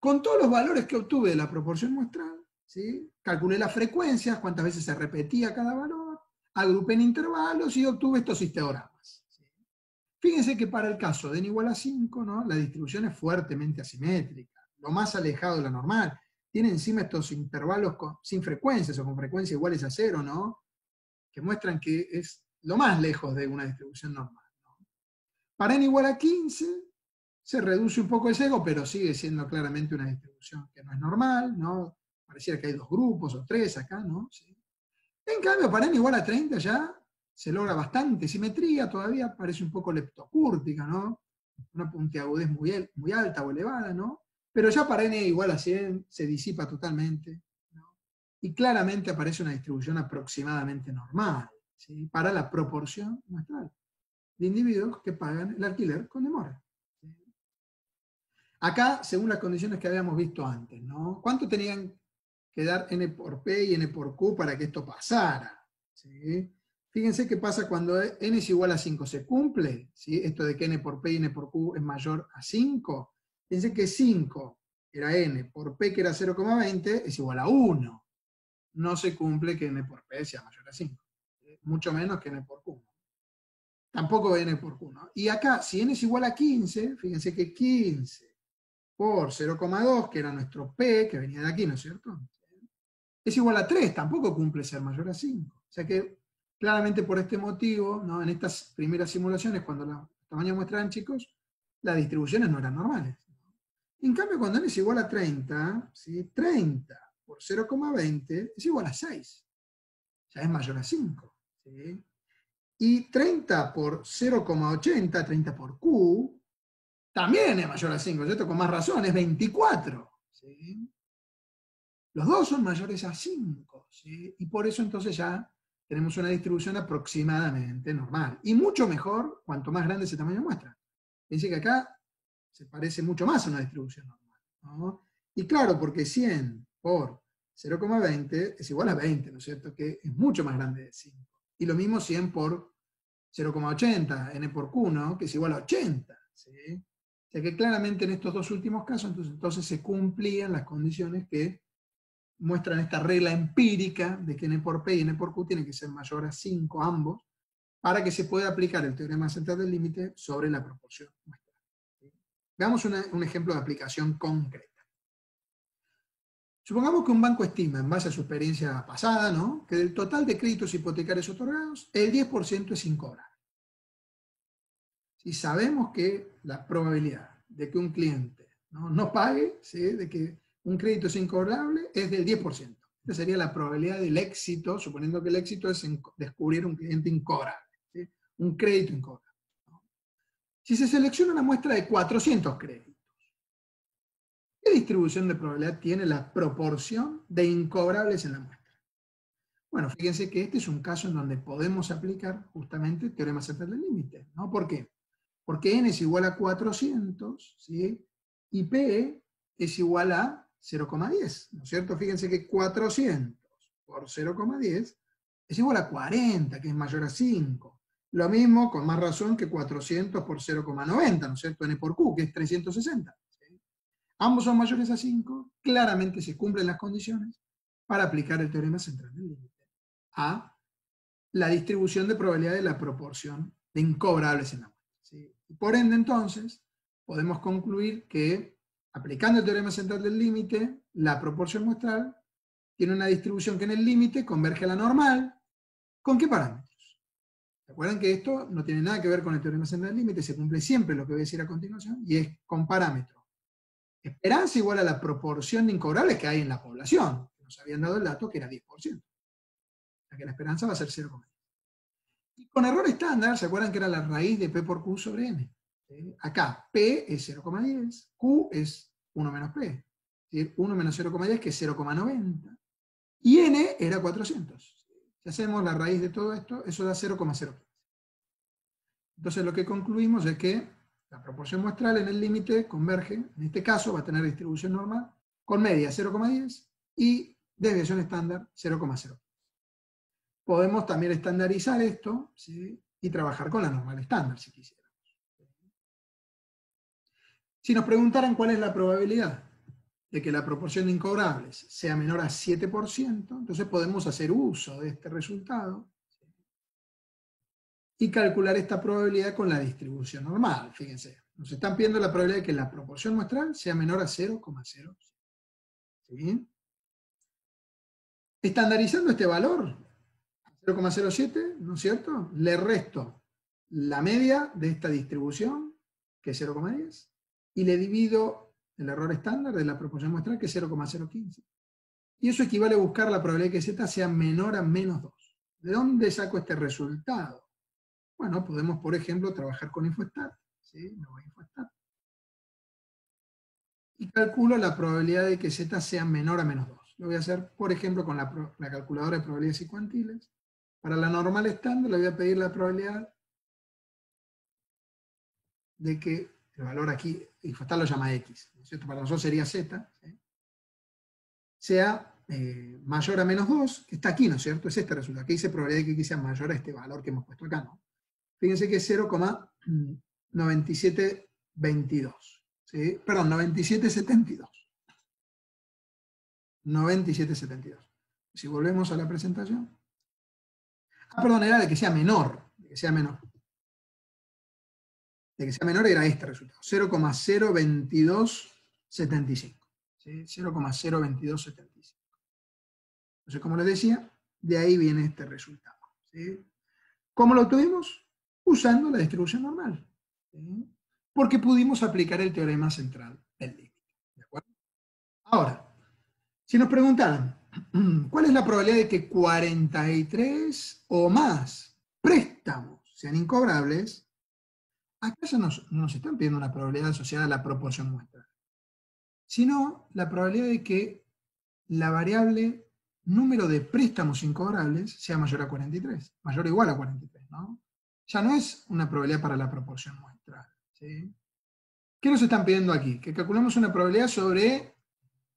Con todos los valores que obtuve de la proporción muestral, ¿sí? Calculé las frecuencias, cuántas veces se repetía cada valor, agrupé en intervalos y obtuve estos histogramas. ¿Sí? Fíjense que para el caso de n igual a 5, ¿no? La distribución es fuertemente asimétrica, lo más alejado de la normal. Tiene encima estos intervalos sin frecuencias o con frecuencias iguales a 0, ¿no? Que muestran que es lo más lejos de una distribución normal, ¿no? Para n igual a 15, se reduce un poco el sesgo, pero sigue siendo claramente una distribución que no es normal, ¿no? Pareciera que hay 2 grupos o 3 acá, ¿no? ¿Sí? En cambio, para n igual a 30 ya se logra bastante simetría, todavía parece un poco leptocúrtica, ¿no? Una puntiagudez muy alta o elevada, ¿no? Pero ya para n igual a 100 se disipa totalmente, ¿no? Y claramente aparece una distribución aproximadamente normal, ¿sí? Para la proporción muestral de individuos que pagan el alquiler con demora. ¿Sí? Acá, según las condiciones que habíamos visto antes, ¿no? ¿Cuánto tenían que dar n por p y n por q para que esto pasara? ¿Sí? Fíjense qué pasa cuando n es igual a 5. ¿Se cumple? ¿Sí? Esto de que n por p y n por q es mayor a 5. Fíjense que 5 era n por p, que era 0,20, es igual a 1. No se cumple que n por p sea mayor a 5. Mucho menos que n por q. Tampoco n por q, ¿no? Y acá, si n es igual a 15, fíjense que 15 por 0,2, que era nuestro P, que venía de aquí, ¿no es cierto? Es igual a 3, tampoco cumple ser mayor a 5. O sea que, claramente por este motivo, ¿no? En estas primeras simulaciones, cuando los tamaños muestran chicos, las distribuciones no eran normales. En cambio, cuando n es igual a 30, ¿sí? 30 por 0,20 es igual a 6. Ya es mayor a 5. ¿Sí? Y 30 por 0,80, 30 por Q, también es mayor a 5, ¿cierto? Con más razón, es 24. ¿Sí? Los dos son mayores a 5. ¿Sí? Y por eso entonces ya tenemos una distribución aproximadamente normal. Y mucho mejor cuanto más grande ese tamaño muestra. Fíjense que acá se parece mucho más a una distribución normal, ¿no? Y claro, porque 100 por 0,20 es igual a 20, ¿no es cierto? Que es mucho más grande de 5. Y lo mismo 100 por 0,80, n por q, ¿no? Que es igual a 80. ¿Sí? O sea que claramente en estos dos últimos casos, entonces se cumplían las condiciones que muestran esta regla empírica de que n por p y n por q tienen que ser mayor a 5 ambos, para que se pueda aplicar el teorema central del límite sobre la proporción muestral. ¿Sí? Veamos un ejemplo de aplicación concreta. Supongamos que un banco estima, en base a su experiencia pasada, ¿no? Que del total de créditos hipotecarios otorgados, el 10% es incobrable. Si sabemos que la probabilidad de que un cliente no pague, ¿sí? De que un crédito es incobrable, es del 10%. Esa sería la probabilidad del éxito, suponiendo que el éxito es descubrir un cliente incobrable, ¿sí? Un crédito incobrable, ¿no? Si se selecciona una muestra de 400 créditos, ¿Qué distribución de probabilidad tiene la proporción de incobrables en la muestra? Bueno, fíjense que este es un caso en donde podemos aplicar justamente el teorema central del límite, ¿no? ¿Por qué? Porque n es igual a 400, ¿sí? Y p es igual a 0,10, ¿no es cierto? Fíjense que 400 por 0,10 es igual a 40, que es mayor a 5. Lo mismo, con más razón, que 400 por 0,90, ¿no es cierto? N por Q, que es 360. ¿Sí? Ambos son mayores a 5, claramente se cumplen las condiciones para aplicar el teorema central del límite a la distribución de probabilidad de la proporción de incobrables en la muestra. ¿Sí? Y por ende, entonces, podemos concluir que, aplicando el teorema central del límite, la proporción muestral tiene una distribución que en el límite converge a la normal. ¿Con qué parámetros? Recuerden que esto no tiene nada que ver con el teorema central del límite, se cumple siempre lo que voy a decir a continuación, y es con parámetro esperanza igual a la proporción de incobrables que hay en la población, que nos habían dado el dato que era 10%. O sea que la esperanza va a ser 0,10. Y con error estándar, ¿se acuerdan que era la raíz de P por Q sobre N? ¿Sí? Acá, P es 0,10, Q es 1 menos P. ¿Sí? 1 menos 0,10 que es 0,90. Y N era 400. Si hacemos la raíz de todo esto, eso da 0,015. Entonces lo que concluimos es que la proporción muestral en el límite converge, en este caso va a tener distribución normal, con media 0,10 y desviación estándar 0,0. Podemos también estandarizar esto, ¿sí? Y trabajar con la normal estándar, si quisiéramos. Si nos preguntaran cuál es la probabilidad de que la proporción de incobrables sea menor a 7%, entonces podemos hacer uso de este resultado, ¿sí? Y calcular esta probabilidad con la distribución normal. Fíjense, nos están pidiendo la probabilidad de que la proporción muestral sea menor a 0,0. ¿Sí? Estandarizando este valor, 0,07, ¿no es cierto? Le resto la media de esta distribución, que es 0,10, y le divido el error estándar de la proporción muestral, que es 0,015. Y eso equivale a buscar la probabilidad de que z sea menor a menos 2. ¿De dónde saco este resultado? Bueno, podemos, por ejemplo, trabajar con Infostat. ¿Sí? Me voy a Infostat. Y calculo la probabilidad de que z sea menor a menos 2. Lo voy a hacer, por ejemplo, con la calculadora de probabilidades y cuantiles. Para la normal estándar le voy a pedir la probabilidad de que el valor aquí, Infostat lo llama x, ¿no es cierto? Para nosotros sería z, ¿sí? Sea mayor a menos 2, que está aquí, ¿no es cierto? Es este resultado. Aquí dice probabilidad de que x sea mayor a este valor que hemos puesto acá, ¿no? Fíjense que es 0,9722. ¿Sí? Perdón, 9772. 9772. Si volvemos a la presentación. Ah, perdón, era de que sea menor. De que sea menor. De que sea menor era este resultado. 0,02275. ¿Sí? 0,02275. Entonces, como les decía, de ahí viene este resultado. ¿Sí? ¿Cómo lo obtuvimos? Usando la distribución normal. ¿Sí? Porque pudimos aplicar el teorema central del límite. ¿De acuerdo? Ahora, si nos preguntaran, ¿cuál es la probabilidad de que 43 o más préstamos sean incobrables? Acá ya no nos están pidiendo una probabilidad asociada a la proporción muestral, sino la probabilidad de que la variable número de préstamos incobrables sea mayor a 43, mayor o igual a 43, ¿no? Ya no es una probabilidad para la proporción muestral, ¿sí? ¿Qué nos están pidiendo aquí? Que calculemos una probabilidad sobre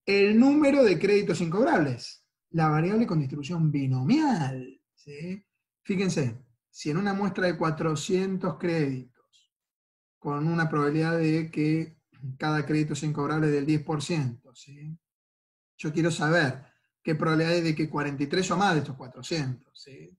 el número de créditos incobrables, la variable con distribución binomial, ¿sí? Fíjense, si en una muestra de 400 créditos, con una probabilidad de que cada crédito sea incobrable del 10%, ¿sí? Yo quiero saber qué probabilidad hay de que 43 o más de estos 400, ¿sí?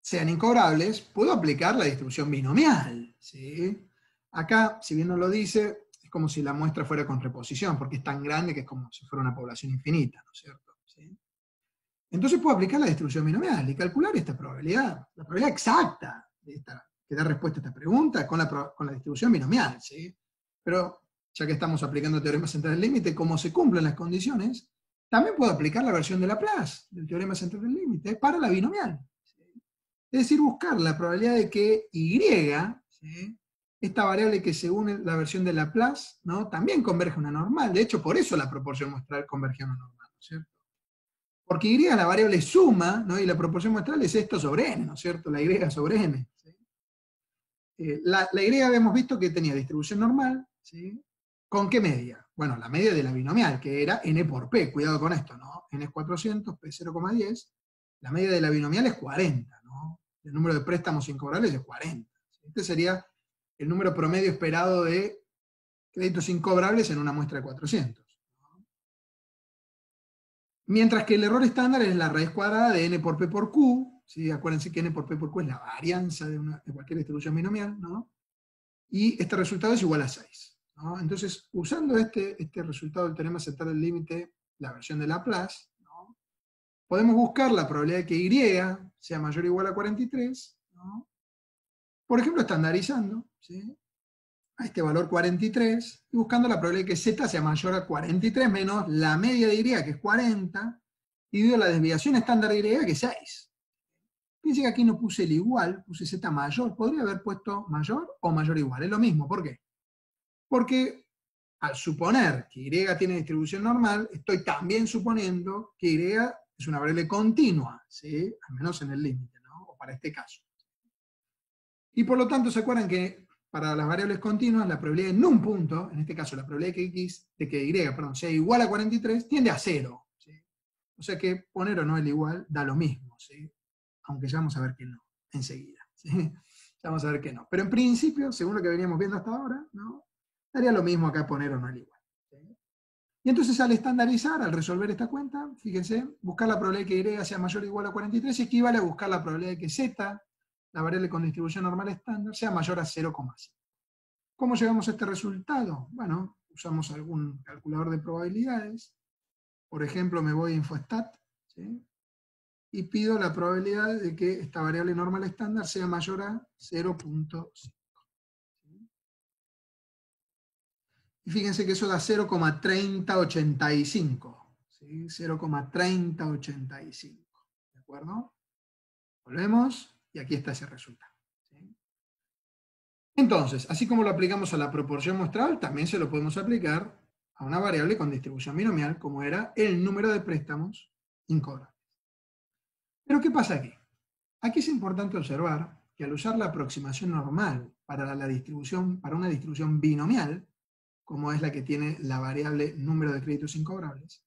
Sean incobrables, puedo aplicar la distribución binomial, ¿sí? Acá, si bien no lo dice, es como si la muestra fuera con reposición, porque es tan grande que es como si fuera una población infinita, ¿no es cierto? ¿Sí? Entonces puedo aplicar la distribución binomial y calcular esta probabilidad, la probabilidad exacta de que da respuesta a esta pregunta con la distribución binomial, ¿sí? Pero ya que estamos aplicando el teorema central del límite, como se cumplen las condiciones, también puedo aplicar la versión de Laplace del teorema central del límite para la binomial. ¿Sí? Es decir, buscar la probabilidad de que Y, ¿sí? esta variable que según la versión de Laplace, ¿no?, también converge a una normal. De hecho, por eso la proporción muestral converge a una normal, ¿no es cierto? Porque y es la variable suma, ¿no?, y la proporción muestral es esto sobre n, ¿no es cierto? La y sobre n. ¿Sí? La y habíamos visto que tenía distribución normal, ¿sí? ¿Con qué media? Bueno, la media de la binomial, que era n por p, cuidado con esto, ¿no? N es 400, p 0,10, la media de la binomial es 40, ¿no? El número de préstamos incobrables es 40. Este sería el número promedio esperado de créditos incobrables en una muestra de 400. Mientras que el error estándar es la raíz cuadrada de n por p por q, ¿sí? Acuérdense que n por p por q es la varianza de cualquier distribución binomial, ¿no? Y este resultado es igual a 6. ¿No? Entonces, usando este resultado del teorema central del límite, la versión de Laplace, ¿no?, podemos buscar la probabilidad de que y sea mayor o igual a 43, ¿no?, por ejemplo, estandarizando, ¿sí?, a este valor 43, y buscando la probabilidad de que z sea mayor a 43 menos la media de y, que es 40, dividido la desviación estándar de y, que es 6. Fíjense que aquí no puse el igual, puse z mayor. Podría haber puesto mayor o mayor o igual. Es lo mismo. ¿Por qué? Porque al suponer que y tiene distribución normal, estoy también suponiendo que y es una variable continua, ¿sí?, al menos en el límite, ¿no?, o para este caso. Y por lo tanto, ¿se acuerdan que para las variables continuas, la probabilidad en un punto, en este caso la probabilidad de que y sea igual a 43, tiende a 0. ¿Sí? O sea que poner o no el igual da lo mismo, ¿sí?, aunque ya vamos a ver que no, enseguida. ¿Sí? Ya vamos a ver que no. Pero en principio, según lo que veníamos viendo hasta ahora, ¿no?, daría lo mismo acá poner o no el igual. ¿Sí? Y entonces al estandarizar, al resolver esta cuenta, fíjense, buscar la probabilidad de que y sea mayor o igual a 43 equivale a buscar la probabilidad de que z, la variable con distribución normal estándar, sea mayor a 0,5. ¿Cómo llegamos a este resultado? Bueno, usamos algún calculador de probabilidades. Por ejemplo, me voy a Infostat, ¿sí?, y pido la probabilidad de que esta variable normal estándar sea mayor a 0,5. Y fíjense que eso da 0,3085. ¿Sí? 0,3085. ¿De acuerdo? Volvemos, y aquí está ese resultado. ¿Sí? Entonces, así como lo aplicamos a la proporción muestral, también se lo podemos aplicar a una variable con distribución binomial, como era el número de préstamos incobrables. Pero ¿qué pasa aquí? Aquí es importante observar que al usar la aproximación normal para una distribución binomial, como es la que tiene la variable número de créditos incobrables,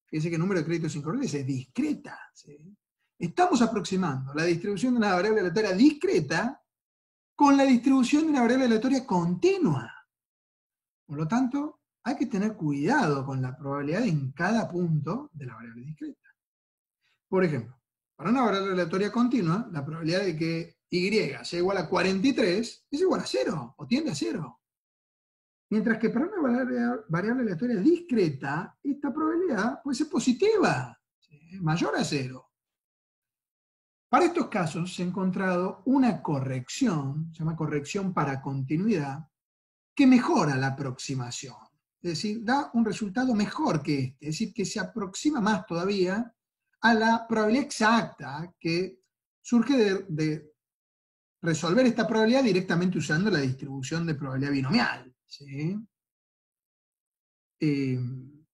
fíjense que el número de créditos incobrables es discreta. ¿Sí? Estamos aproximando la distribución de una variable aleatoria discreta con la distribución de una variable aleatoria continua. Por lo tanto, hay que tener cuidado con la probabilidad en cada punto de la variable discreta. Por ejemplo, para una variable aleatoria continua, la probabilidad de que y sea igual a 43 es igual a 0, o tiende a 0. Mientras que para una variable aleatoria discreta, esta probabilidad puede ser positiva, ¿sí?, mayor a 0. Para estos casos se ha encontrado una corrección, se llama corrección para continuidad, que mejora la aproximación. Es decir, da un resultado mejor que este, es decir, que se aproxima más todavía a la probabilidad exacta que surge de resolver esta probabilidad directamente usando la distribución de probabilidad binomial. ¿Sí? ¿En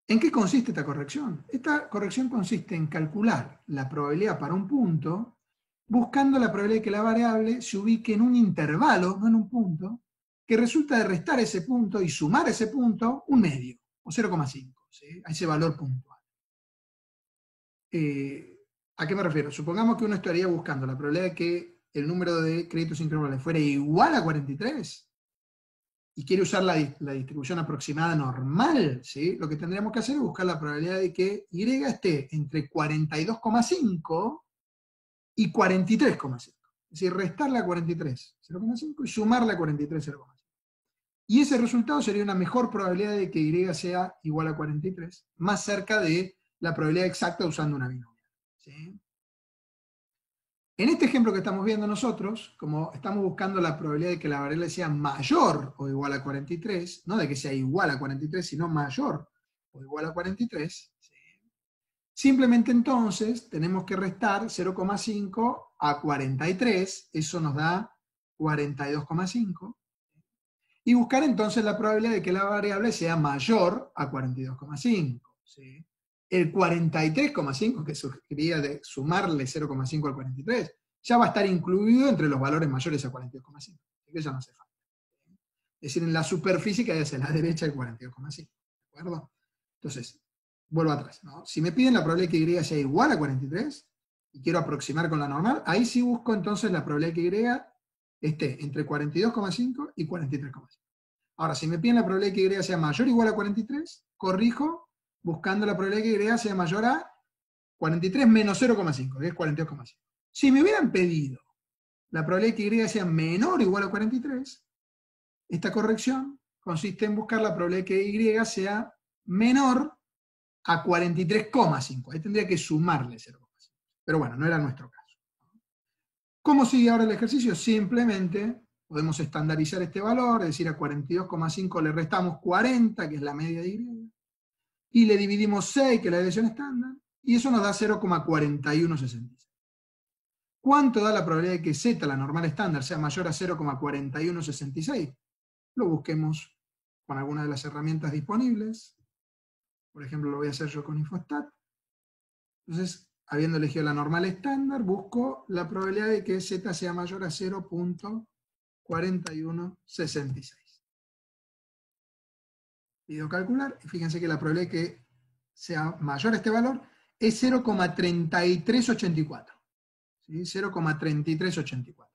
qué consiste esta corrección? Esta corrección consiste en calcular la probabilidad para un punto, buscando la probabilidad de que la variable se ubique en un intervalo, no en un punto, que resulta de restar ese punto y sumar a ese punto un medio, o 0,5, ¿sí?, a ese valor puntual. ¿A qué me refiero? Supongamos que uno estaría buscando la probabilidad de que el número de créditos incobrables fuera igual a 43, y quiere usar la distribución aproximada normal, ¿sí?, lo que tendríamos que hacer es buscar la probabilidad de que y esté entre 42,5 y 43,5. Es decir, restarle a 43, 0,5, y sumarle a 43, 0,5. Y ese resultado sería una mejor probabilidad de que y sea igual a 43, más cerca de la probabilidad exacta usando una binomial. ¿Sí? En este ejemplo que estamos viendo nosotros, como estamos buscando la probabilidad de que la variable sea mayor o igual a 43, no de que sea igual a 43, sino mayor o igual a 43, ¿sí?, simplemente entonces tenemos que restar 0,5 a 43, eso nos da 42,5 y buscar entonces la probabilidad de que la variable sea mayor a 42,5. ¿Sí? El 43,5 que sugería de sumarle 0,5 al 43 ya va a estar incluido entre los valores mayores a 42,5. Así que ya no hace falta. Es decir, en la superficie que hay hacia la derecha el 42,5. ¿De acuerdo? Entonces, vuelvo atrás, ¿no? Si me piden la probabilidad de que Y sea igual a 43 y quiero aproximar con la normal, ahí sí busco entonces la probabilidad de que Y esté entre 42,5 y 43,5. Ahora, si me piden la probabilidad de que Y sea mayor o igual a 43, corrijo buscando la probabilidad de que Y sea mayor a 43 menos 0,5, que es 42,5. Si me hubieran pedido la probabilidad de que Y sea menor o igual a 43, esta corrección consiste en buscar la probabilidad de que Y sea menor a 43,5. Ahí tendría que sumarle 0,5. Pero bueno, no era nuestro caso. ¿Cómo sigue ahora el ejercicio? Simplemente podemos estandarizar este valor, es decir, a 42,5 le restamos 40, que es la media de Y, y le dividimos 6, que es la desviación estándar, y eso nos da 0,4166. ¿Cuánto da la probabilidad de que Z, la normal estándar, sea mayor a 0,4166? Lo busquemos con alguna de las herramientas disponibles. Por ejemplo, lo voy a hacer yo con Infostat. Entonces, habiendo elegido la normal estándar, busco la probabilidad de que Z sea mayor a 0,4166. Pido calcular, y fíjense que la probabilidad de que sea mayor a este valor es 0,3384. ¿Sí? 0,3384.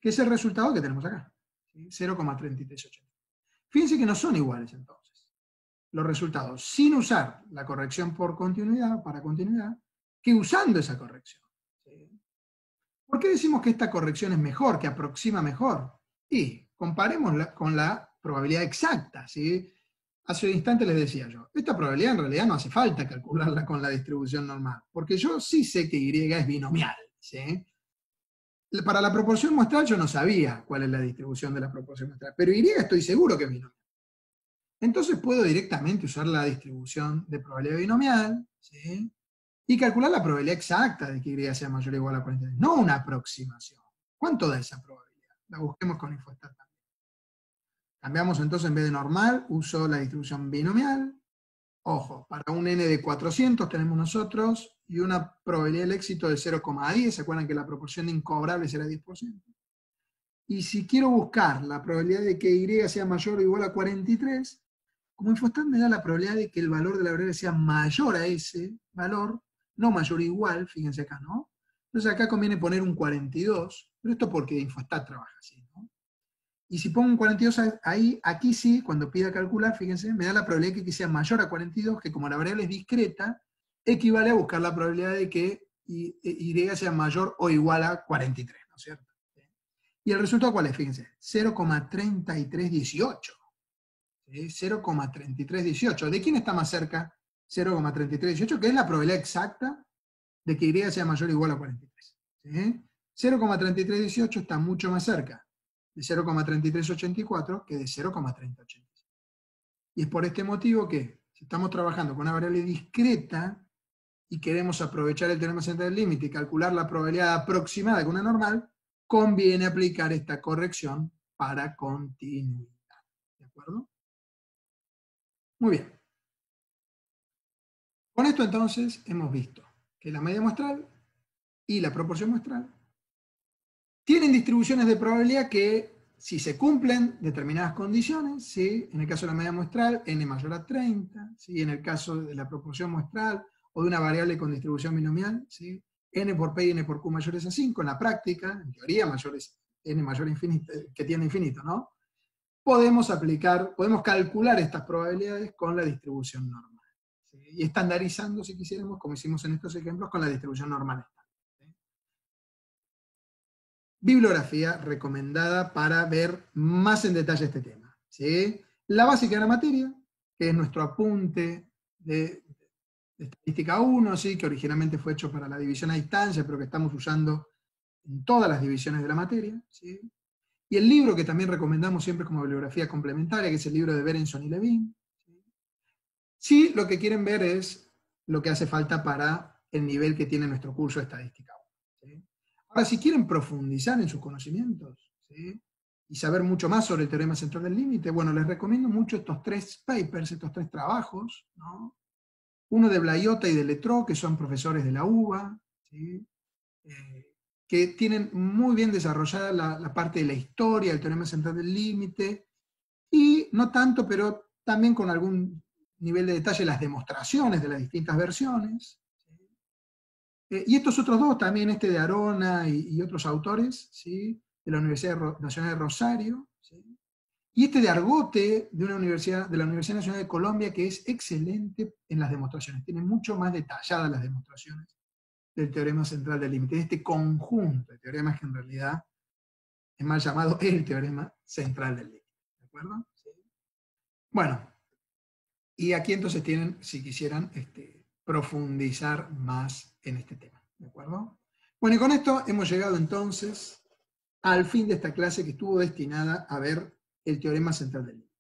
Que es el resultado que tenemos acá. ¿Sí? 0,3384. Fíjense que no son iguales entonces los resultados sin usar la corrección por continuidad, para continuidad, que usando esa corrección. ¿Sí? ¿Por qué decimos que esta corrección es mejor, que aproxima mejor? Y comparémosla con la probabilidad exacta. ¿Sí? Hace un instante les decía yo, esta probabilidad en realidad no hace falta calcularla con la distribución normal, porque yo sí sé que Y es binomial. ¿Sí? Para la proporción muestral yo no sabía cuál es la distribución de la proporción muestral, pero Y estoy seguro que es binomial. Entonces puedo directamente usar la distribución de probabilidad binomial, ¿sí? Y calcular la probabilidad exacta de que Y sea mayor o igual a 43, no una aproximación. ¿Cuánto da esa probabilidad? La busquemos con Infostat también. Cambiamos entonces, en vez de normal, uso la distribución binomial. Ojo, para un n de 400 tenemos nosotros, y una probabilidad del éxito de 0,10, ¿se acuerdan que la proporción de incobrables era 10%? Y si quiero buscar la probabilidad de que Y sea mayor o igual a 43, como Infostat me da la probabilidad de que el valor de la variable sea mayor a ese valor, no mayor o igual, fíjense acá, ¿no? Entonces acá conviene poner un 42, pero esto porque Infostat trabaja así, ¿no? Y si pongo un 42 ahí, aquí sí, cuando pida calcular, fíjense, me da la probabilidad de que sea mayor a 42, que como la variable es discreta, equivale a buscar la probabilidad de que Y sea mayor o igual a 43, ¿no es cierto? ¿Y el resultado cuál es? Fíjense, 0,3318. 0,3318. ¿De quién está más cerca? 0,3318, que es la probabilidad exacta de que Y sea mayor o igual a 43. ¿Sí? 0,3318 está mucho más cerca de 0,3384 que de 0,3086. Y es por este motivo que, si estamos trabajando con una variable discreta y queremos aprovechar el teorema central del límite y calcular la probabilidad aproximada con una normal, conviene aplicar esta corrección para continuidad. ¿De acuerdo? Muy bien. Con esto entonces hemos visto que la media muestral y la proporción muestral tienen distribuciones de probabilidad que, si se cumplen determinadas condiciones, ¿sí? En el caso de la media muestral, n mayor a 30, ¿sí? En el caso de la proporción muestral o de una variable con distribución binomial, ¿sí? N por P y N por Q mayores a 5, en la práctica, en teoría, N mayor a infinito, que tiene infinito, ¿no? Podemos calcular estas probabilidades con la distribución normal. ¿Sí? Y estandarizando, si quisiéramos, como hicimos en estos ejemplos, con la distribución normal. ¿Sí? Bibliografía recomendada para ver más en detalle este tema. ¿Sí? La básica de la materia, que es nuestro apunte de estadística 1, ¿sí? Que originalmente fue hecho para la división a distancia, pero que estamos usando en todas las divisiones de la materia. ¿Sí? Y el libro que también recomendamos siempre como bibliografía complementaria, que es el libro de Berenson y Levin. Sí, lo que quieren ver es lo que hace falta para el nivel que tiene nuestro curso de estadística 1. ¿Sí? Ahora, si quieren profundizar en sus conocimientos, ¿sí? Y saber mucho más sobre el teorema central del límite, bueno, les recomiendo mucho estos 3 papers, estos 3 trabajos, ¿no? Uno de Blayota y de Lettró, que son profesores de la UBA, ¿sí? Que tienen muy bien desarrollada la parte de la historia, el teorema central del límite, y no tanto, pero también con algún nivel de detalle las demostraciones de las distintas versiones. Y estos otros dos, también este de Arona y otros autores, ¿sí? De la Universidad Nacional de Rosario, ¿sí? Y este de Argote, de la Universidad Nacional de Colombia, que es excelente en las demostraciones, tiene mucho más detalladas las demostraciones del teorema central del límite, de este conjunto de teoremas que en realidad es mal llamado el teorema central del límite. ¿De acuerdo? ¿Sí? Bueno, y aquí entonces tienen, si quisieran, profundizar más en este tema. ¿De acuerdo? Bueno, y con esto hemos llegado entonces al fin de esta clase que estuvo destinada a ver el teorema central del límite.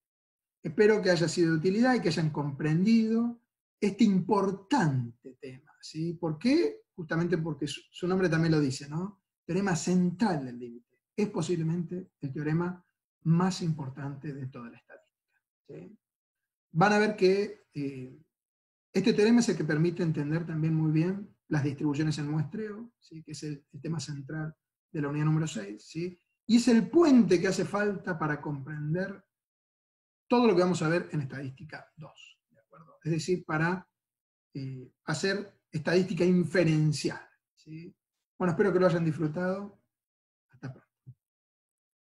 Espero que haya sido de utilidad y que hayan comprendido este importante tema. ¿Sí? ¿Por qué? Justamente porque su nombre también lo dice, ¿no? Teorema central del límite. Es posiblemente el teorema más importante de toda la estadística. ¿Sí? Van a ver que este teorema es el que permite entender también muy bien las distribuciones en muestreo, ¿sí? Que es el tema central de la unidad número 6, ¿sí? Y es el puente que hace falta para comprender todo lo que vamos a ver en estadística 2, ¿de acuerdo? Es decir, para hacer estadística inferencial, ¿sí? Bueno, espero que lo hayan disfrutado.